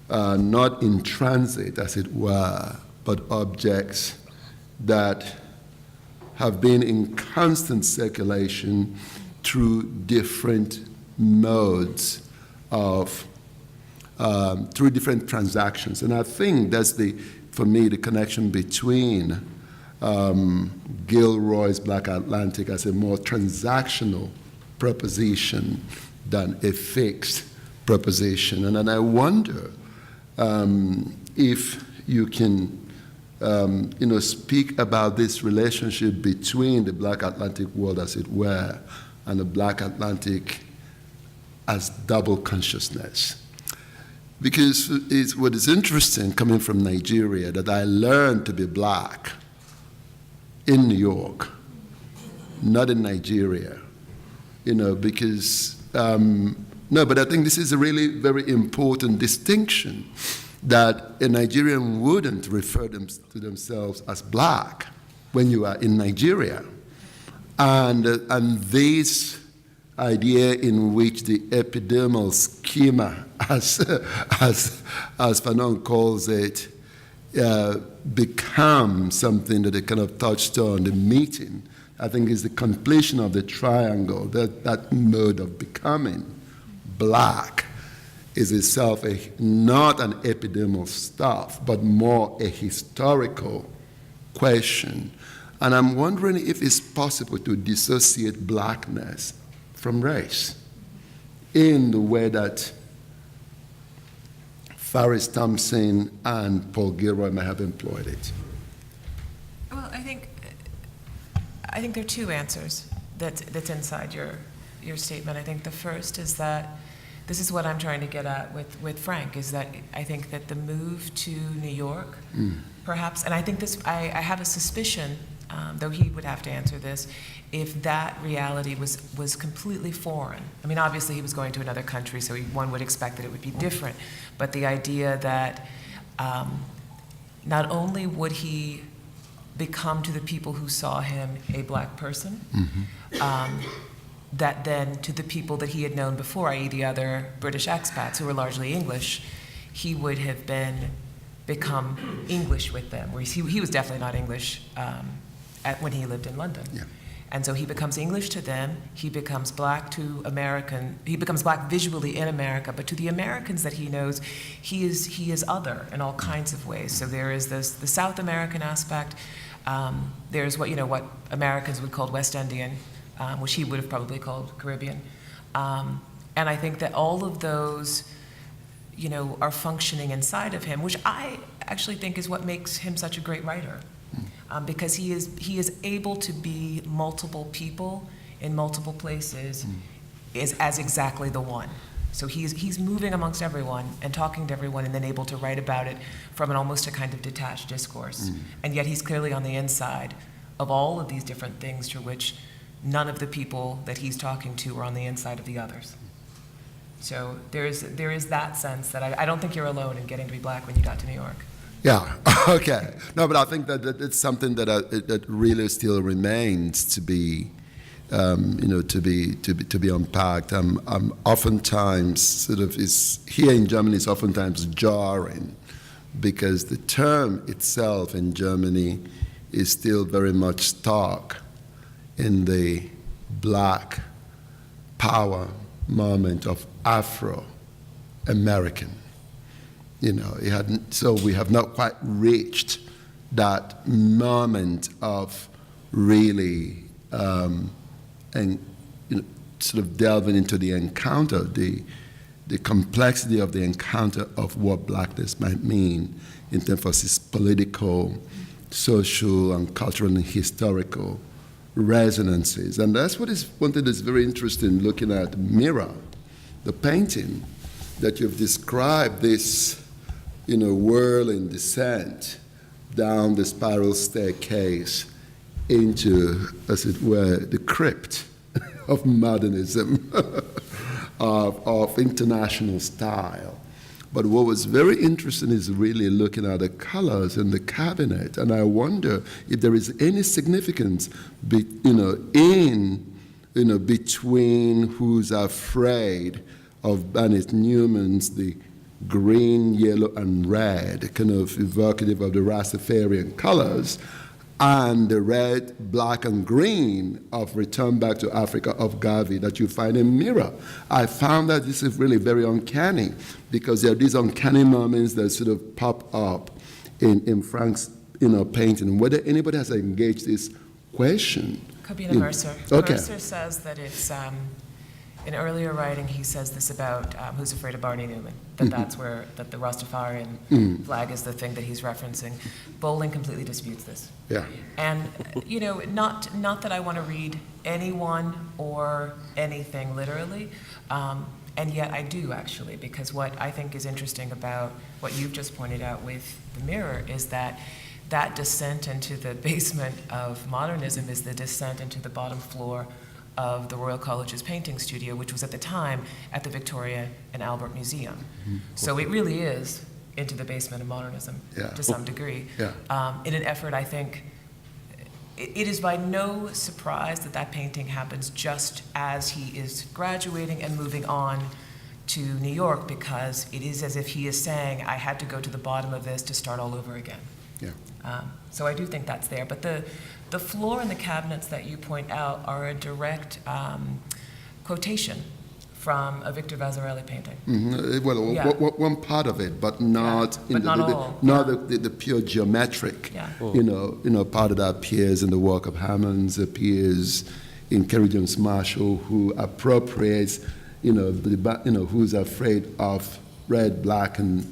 not in transit, as it were, but objects that have been in constant circulation through different modes of, through different transactions. And I think that's for me, the connection between Gilroy's Black Atlantic as a more transactional proposition than a fixed proposition. And then I wonder if you can speak about this relationship between the Black Atlantic world, as it were, and the Black Atlantic as double consciousness. Because what is interesting, coming from Nigeria, that I learned to be Black in New York, not in Nigeria, because, no, but I think this is a really very important distinction, that a Nigerian wouldn't refer to themselves as Black when you are in Nigeria. And this idea in which the epidermal schema, as Fanon calls it, becomes something that they kind of touched on, the meeting, I think is the completion of the triangle, that mode of becoming Black is itself not an epidermal stuff, but more a historical question. And I'm wondering if it's possible to dissociate Blackness from race in the way that Farris Thompson and Paul Gilroy may have employed it. Well, I think there are two answers that's inside your statement. I think the first is that this is what I'm trying to get at with Frank, is that I think that the move to New York, perhaps, and I think this, I have a suspicion, though he would have to answer this, if that reality was completely foreign. I mean, obviously he was going to another country, so one would expect that it would be different, but the idea that not only would he become to the people who saw him a Black person, that then to the people that he had known before, i.e. the other British expats who were largely English, he would have become English with them, whereas he was definitely not English when he lived in London. Yeah. And so he becomes English to them, he becomes Black to American, he becomes Black visually in America, but to the Americans that he knows, he is other in all kinds of ways. So there is the South American aspect, there's what Americans would call West Indian, which he would have probably called Caribbean. And I think that all of those, are functioning inside of him, which I actually think is what makes him such a great writer. Because he is able to be multiple people in multiple places as exactly the one. So he's moving amongst everyone and talking to everyone and then able to write about it from almost a kind of detached discourse. And yet he's clearly on the inside of all of these different things to which none of the people that he's talking to are on the inside of the others. So there is that sense that I don't think you're alone in getting to be Black when you got to New York. Yeah, okay. No, but I think that it's something that really still remains to be, to be unpacked. I'm oftentimes here in Germany, it's oftentimes jarring because the term itself in Germany is still very much stuck in the Black power moment of Afro-American. So we have not quite reached that moment of really sort of delving into the encounter, the complexity of the encounter of what blackness might mean in terms of its political, social, and cultural and historical resonances. And that's what is one thing that's very interesting looking at Mirror, the painting, that you've described this, whirling descent down the spiral staircase into, as it were, the crypt of modernism, of international style. But what was very interesting is really looking at the colors in the cabinet, and I wonder if there is any significance, between Who's Afraid of Bennett Newman's the green, yellow, and red, kind of evocative of the Rastafarian colors, and the red, black, and green of Return Back to Africa of Garvey that you find in Mirror. I found that this is really very uncanny, because there are these uncanny moments that sort of pop up in Frank's painting. Whether anybody has engaged this question. Could be in Mercer. Okay. Mercer says that it's, in earlier writing, he says this about Who's Afraid of Barney Newman, that that the Rastafarian flag is the thing that he's referencing. Bowling completely disputes this. Yeah. And, not that I want to read anyone or anything literally, and yet I do, actually, because what I think is interesting about what you've just pointed out with the Mirror is that descent into the basement of modernism is the descent into the bottom floor of the Royal College's painting studio, which was at the time at the Victoria and Albert Museum. Mm-hmm. So it really is into the basement of modernism to some degree. Yeah. In an effort, I think, it is by no surprise that painting happens just as he is graduating and moving on to New York, because it is as if he is saying, I had to go to the bottom of this to start all over again. Yeah. So I do think that's there. But the floor and the cabinets that you point out are a direct quotation from a Victor Vasarely painting. Mm-hmm. Well, one part of it, but not the pure geometric. Yeah. Part of that appears in the work of Hammonds, appears in Kerry James Marshall, who appropriates, Who's Afraid of red, black, and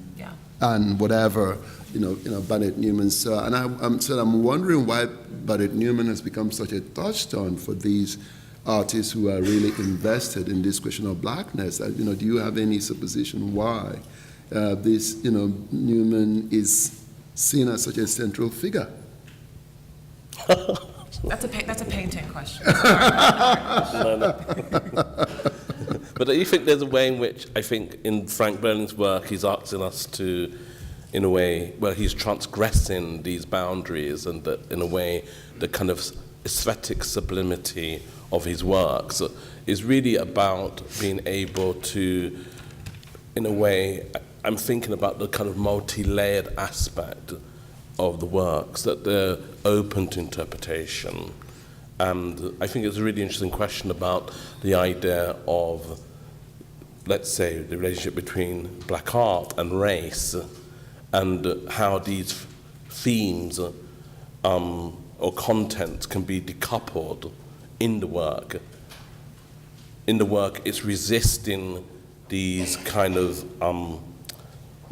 whatever. Bennett Newman saw. And I'm wondering why Bennett Newman has become such a touchstone for these artists who are really invested in this question of blackness. Do you have any supposition why this, Newman is seen as such a central figure? That's a painting question. No. But do you think there's a way in which, I think, in Frank Berling's work, he's asking us to, in a way, he's transgressing these boundaries, and that, in a way, the kind of aesthetic sublimity of his works is really about being able to, in a way, I'm thinking about the kind of multi-layered aspect of the works, that they're open to interpretation. And I think it's a really interesting question about the idea of, let's say, the relationship between black art and race, and how these themes or content can be decoupled in the work. In the work, it's resisting these kind of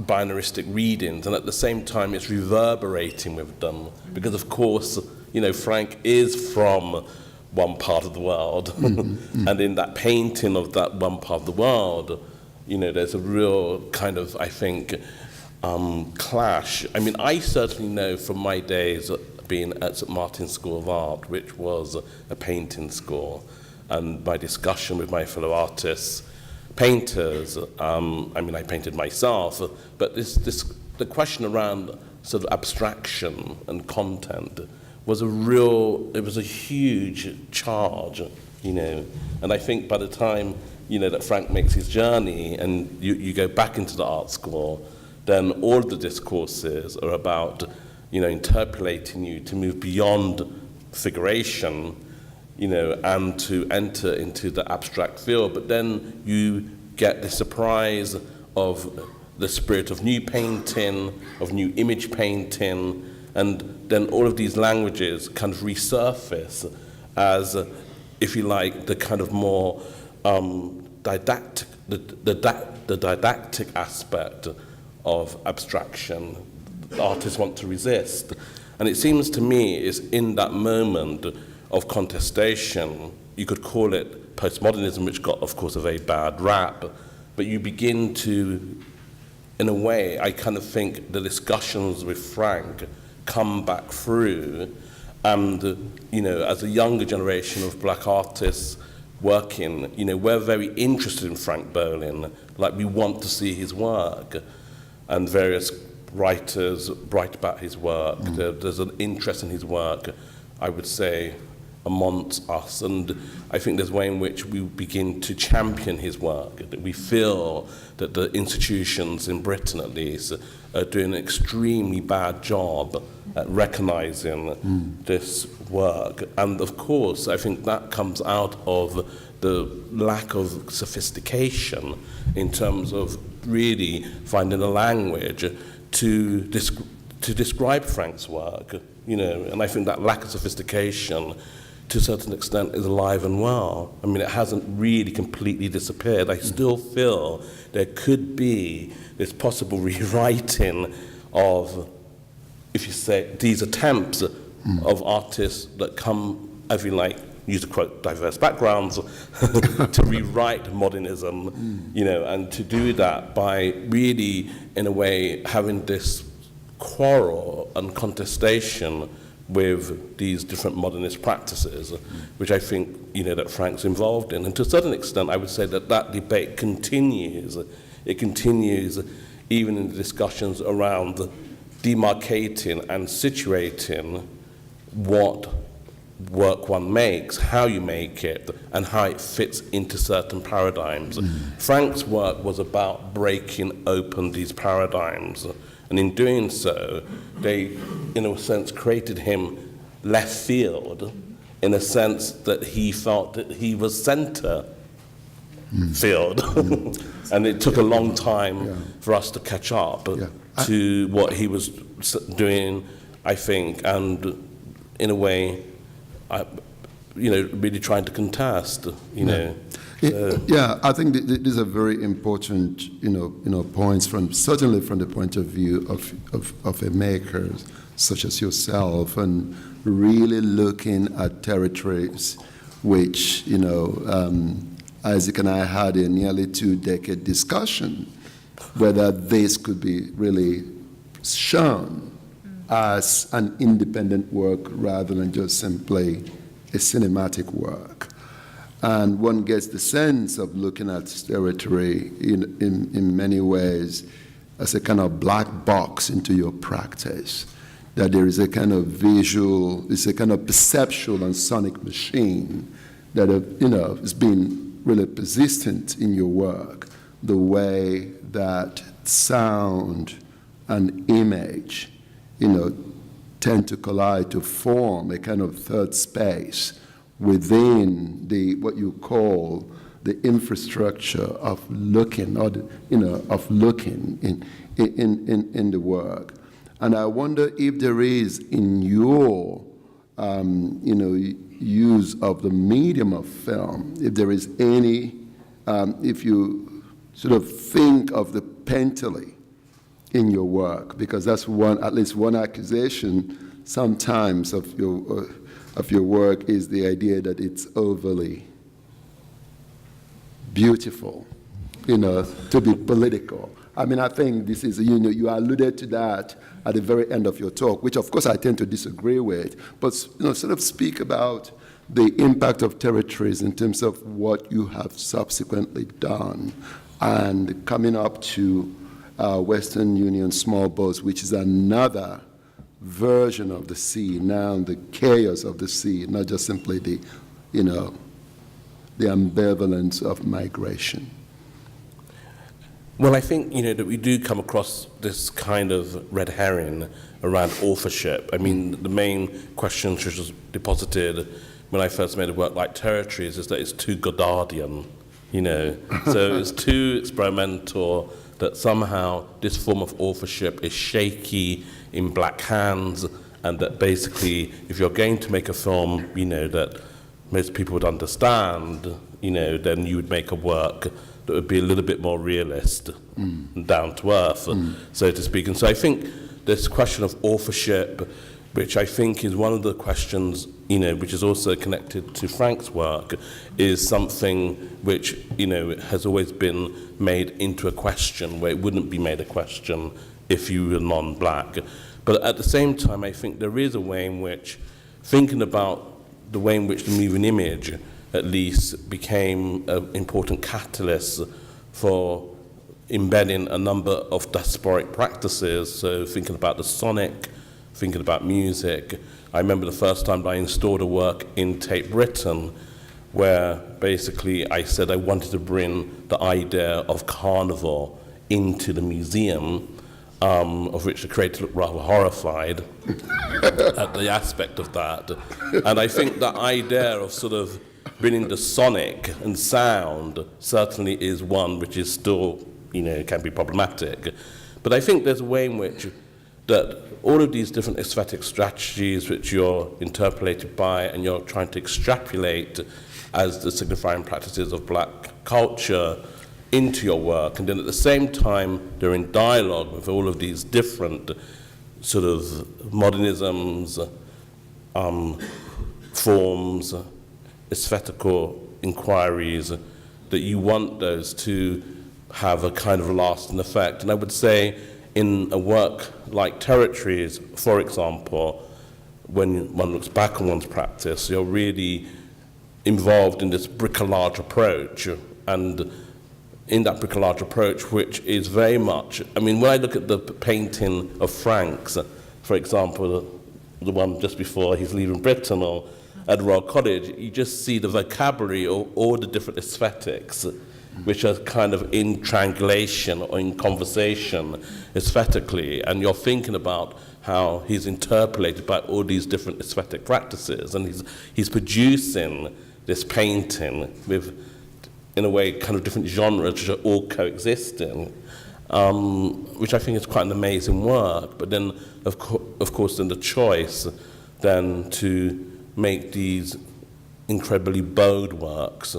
binaristic readings, and at the same time, it's reverberating with them. Because, of course, Frank is from one part of the world, and in that painting of that one part of the world, there's a real kind of, I think, clash. I mean, I certainly know from my days being at St. Martin's School of Art, which was a painting school, and my discussion with my fellow artists, painters, I painted myself, but the question around sort of abstraction and content was it was a huge charge, and I think by the time, that Frank makes his journey and you go back into the art school, then all of the discourses are about, interpolating you to move beyond figuration, and to enter into the abstract field. But then you get the surprise of the spirit of new painting, of new image painting, and then all of these languages kind of resurface as, if you like, the kind of more the didactic aspect of abstraction artists want to resist. And it seems to me it's in that moment of contestation, you could call it postmodernism, which got, of course, a very bad rap, but you begin to, in a way, I kind of think the discussions with Frank come back through, and, you know, as a younger generation of black artists working, you know, we're very interested in Frank Bolin, like we want to see his work, and various writers write about his work. There's an interest in his work, I would say, amongst us, and I think there's a way in which we begin to champion his work, that we feel that the institutions in Britain, at least, are doing an extremely bad job at recognizing this work. And of course, I think that comes out of the lack of sophistication in terms of really finding a language to describe Frank's work, you know, and I think that lack of sophistication to a certain extent is alive and well. I mean, it hasn't really completely disappeared. I still feel there could be this possible rewriting of, if you say, these attempts of artists that come, if you like, use the quote, diverse backgrounds, to rewrite modernism, you know, and to do that by really, in a way, having this quarrel and contestation with these different modernist practices, which I think, you know, that Frank's involved in. And to a certain extent, I would say that that debate continues. It continues even in the discussions around demarcating and situating what work one makes, how you make it, and how it fits into certain paradigms. Frank's work was about breaking open these paradigms, and in doing so, they, in a sense, created him left field, in a sense that he felt that he was center field. And it took a long time for us to catch up to what he was doing, I think, and in a way, you know, really trying to contest, you know. I think these are very important, you know, points from, certainly from the point of view of a maker such as yourself, and really looking at territories which, you know, Isaac and I had a nearly 2-decade discussion whether this could be really shown as an independent work rather than just simply a cinematic work. And one gets the sense of looking at territory in many ways as a kind of black box into your practice, that there is a kind of visual, it's a kind of perceptual and sonic machine that, you know, has been really persistent in your work, the way that sound and image, you know, tend to collide to form a kind of third space within the, what you call the infrastructure of looking, or the, you know, of looking in the work. And I wonder if there is in your, you know, use of the medium of film, if there is any, if you sort of think of the pentile in your work, because that's one, at least one accusation sometimes of your work is the idea that it's overly beautiful, you know, to be political. I mean, I think this is, you know, you alluded to that at the very end of your talk, which of course I tend to disagree with, but, you know, sort of speak about the impact of territories in terms of what you have subsequently done, and coming up to Western Union small boats, which is another version of the sea, now the chaos of the sea, not just simply the, you know, the ambivalence of migration. Well, I think, you know, that we do come across this kind of red herring around authorship. I mean, the main question which was deposited when I first made a work like Territories is that it's too Godardian, you know. So it's too experimental, that somehow this form of authorship is shaky in black hands, and that basically if you're going to make a film, you know, that most people would understand, then you would make a work that would be a little bit more realist and down to earth, so to speak. And so I think this question of authorship, which I think is one of the questions, which is also connected to Frank's work, is something which, has always been made into a question where it wouldn't be made a question if you were non-black. But at the same time, I think there is a way in which, thinking about the way in which the moving image, at least, became an important catalyst for embedding a number of diasporic practices, so thinking about the sonic, thinking about music. I remember the first time I installed a work in Tate Britain, where basically I said I wanted to bring the idea of carnival into the museum, of which the curator looked rather horrified at the aspect of that. And I think the idea of sort of bringing the sonic and sound certainly is one which is still, can be problematic. But I think there's a way in which that all of these different aesthetic strategies which you're interpolated by and you're trying to extrapolate as the signifying practices of black culture into your work, and then at the same time they're in dialogue with all of these different sort of modernisms, forms, aesthetical inquiries, that you want those to have a kind of lasting effect. And I would say in a work like Territories, for example, when one looks back on one's practice, you're really involved in this bricolage approach, and in that bricolage approach, which is very much, when I look at the painting of Frank's, for example, the one just before he's leaving Britain, or at Royal College, you just see the vocabulary of all the different aesthetics, which are kind of in triangulation or in conversation aesthetically, and you're thinking about how he's interpolated by all these different aesthetic practices, and he's producing this painting with, in a way, kind of different genres which are all coexisting, which I think is quite an amazing work. But then, of course, then the choice then to make these incredibly bold works,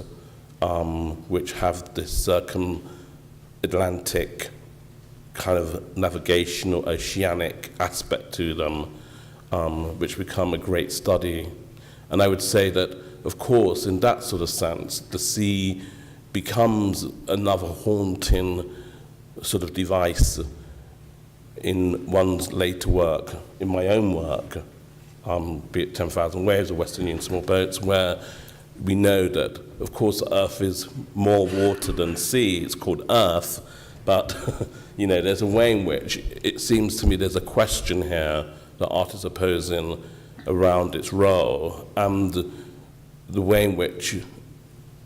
which have this circum-Atlantic kind of navigational, oceanic aspect to them, which become a great study. And I would say that, of course, in that sort of sense, the sea becomes another haunting sort of device in one's later work, in my own work, be it 10,000 Waves or Western Union Small Boats, where we know that, of course, Earth is more water than sea. It's called Earth, but there's a way in which it seems to me there's a question here that artists are posing around its role, and the way in which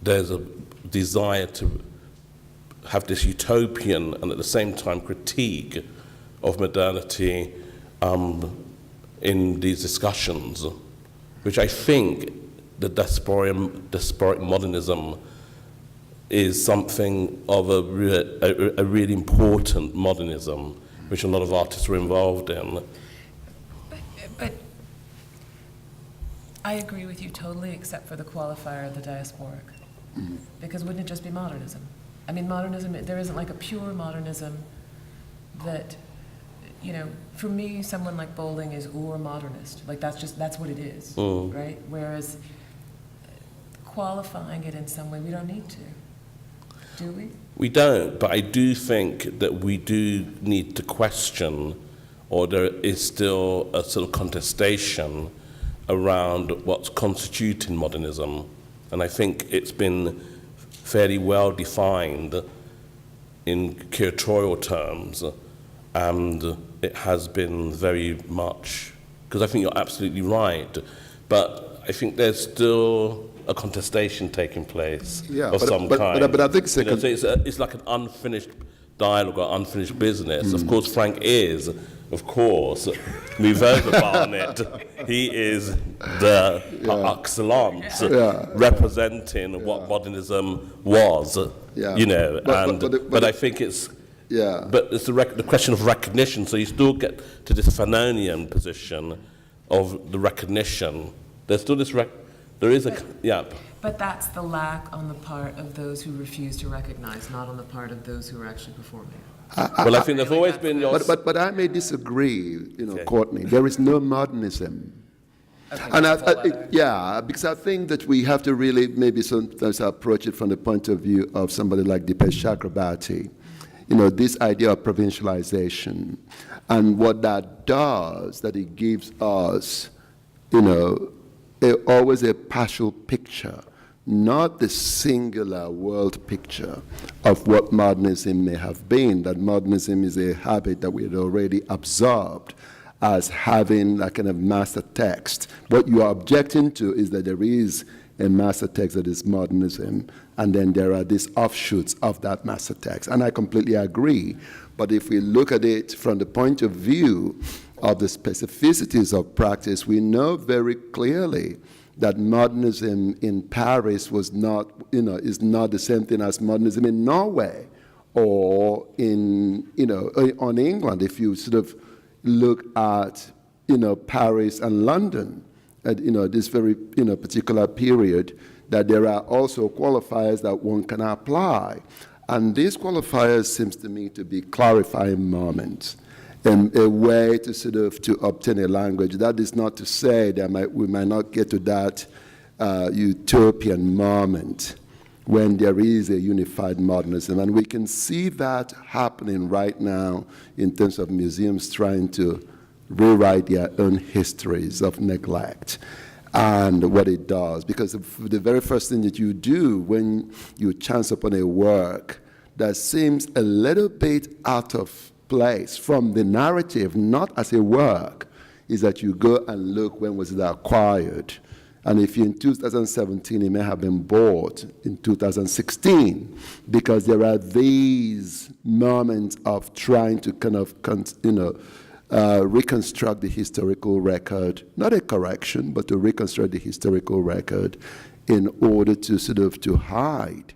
there's a desire to have this utopian and at the same time critique of modernity in these discussions, which I think the diasporic modernism is something of a really important modernism, which a lot of artists are involved in. But I agree with you totally, except for the qualifier of the diasporic. Because wouldn't it just be modernism? Modernism, there isn't like a pure modernism that, for me, someone like Bowling is modernist. Like that's what it is, right? Whereas qualifying it in some way, we don't need to, do we? We don't, but I do think that we do need to question, or there is still a sort of contestation around what's constituting modernism. And I think it's been fairly well defined in curatorial terms, and it has been very much, because I think you're absolutely right, but I think there's still a contestation taking place of some kind. But I think it's like an unfinished dialogue or unfinished business. Of course, Frank is, move over Barnett. He is the par excellence representing what modernism was, but I think it's, but it's the question of recognition. So you still get to this Fanonian position of the recognition. There's still this, But that's the lack on the part of those who refuse to recognize, not on the part of those who are actually performing. Well, I think there's always been your... But I may disagree, Okay. Courtney. There is no modernism. Okay, And that's a whole other- yeah, because I think that we have to really maybe sometimes approach it from the point of view of somebody like Dipesh Chakrabarti. This idea of provincialization and what that does, that it gives us, always a partial picture, not the singular world picture of what modernism may have been, that modernism is a habit that we had already absorbed as having a kind of master text. What you are objecting to is that there is a master text that is modernism, and then there are these offshoots of that master text. And I completely agree. But if we look at it from the point of view of the specificities of practice, we know very clearly that modernism in Paris was not, is not the same thing as modernism in Norway or in, on England. If you sort of look at, Paris and London at, this very, particular period, that there are also qualifiers that one can apply. And these qualifiers seems to me to be clarifying moments and a way to sort of to obtain a language. That is not to say that we might not get to that utopian moment when there is a unified modernism. And we can see that happening right now in terms of museums trying to rewrite their own histories of neglect and what it does. Because the very first thing that you do when you chance upon a work that seems a little bit out of place from the narrative, not as a work, is that you go and look when was it acquired. And if in 2017, it may have been bought in 2016, because there are these moments of trying to kind of, reconstruct the historical record, not a correction, but to reconstruct the historical record in order to sort of to hide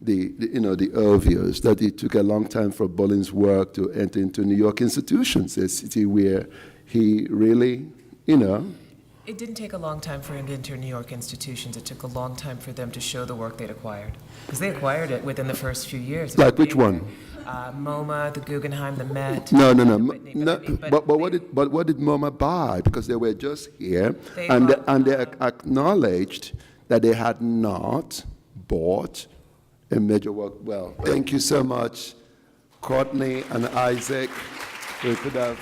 the obvious, that it took a long time for Bolin's work to enter into New York institutions, a city where he really, It didn't take a long time for him to enter New York institutions. It took a long time for them to show the work they'd acquired. Because they acquired it within the first few years. Like which one? MoMA, the Guggenheim, the Met. No. Whitney, But what did MoMA buy? Because they were just here, They and bought, they acknowledged that they had not bought a major work. Well, thank you so much, Courtney and Isaac. We could have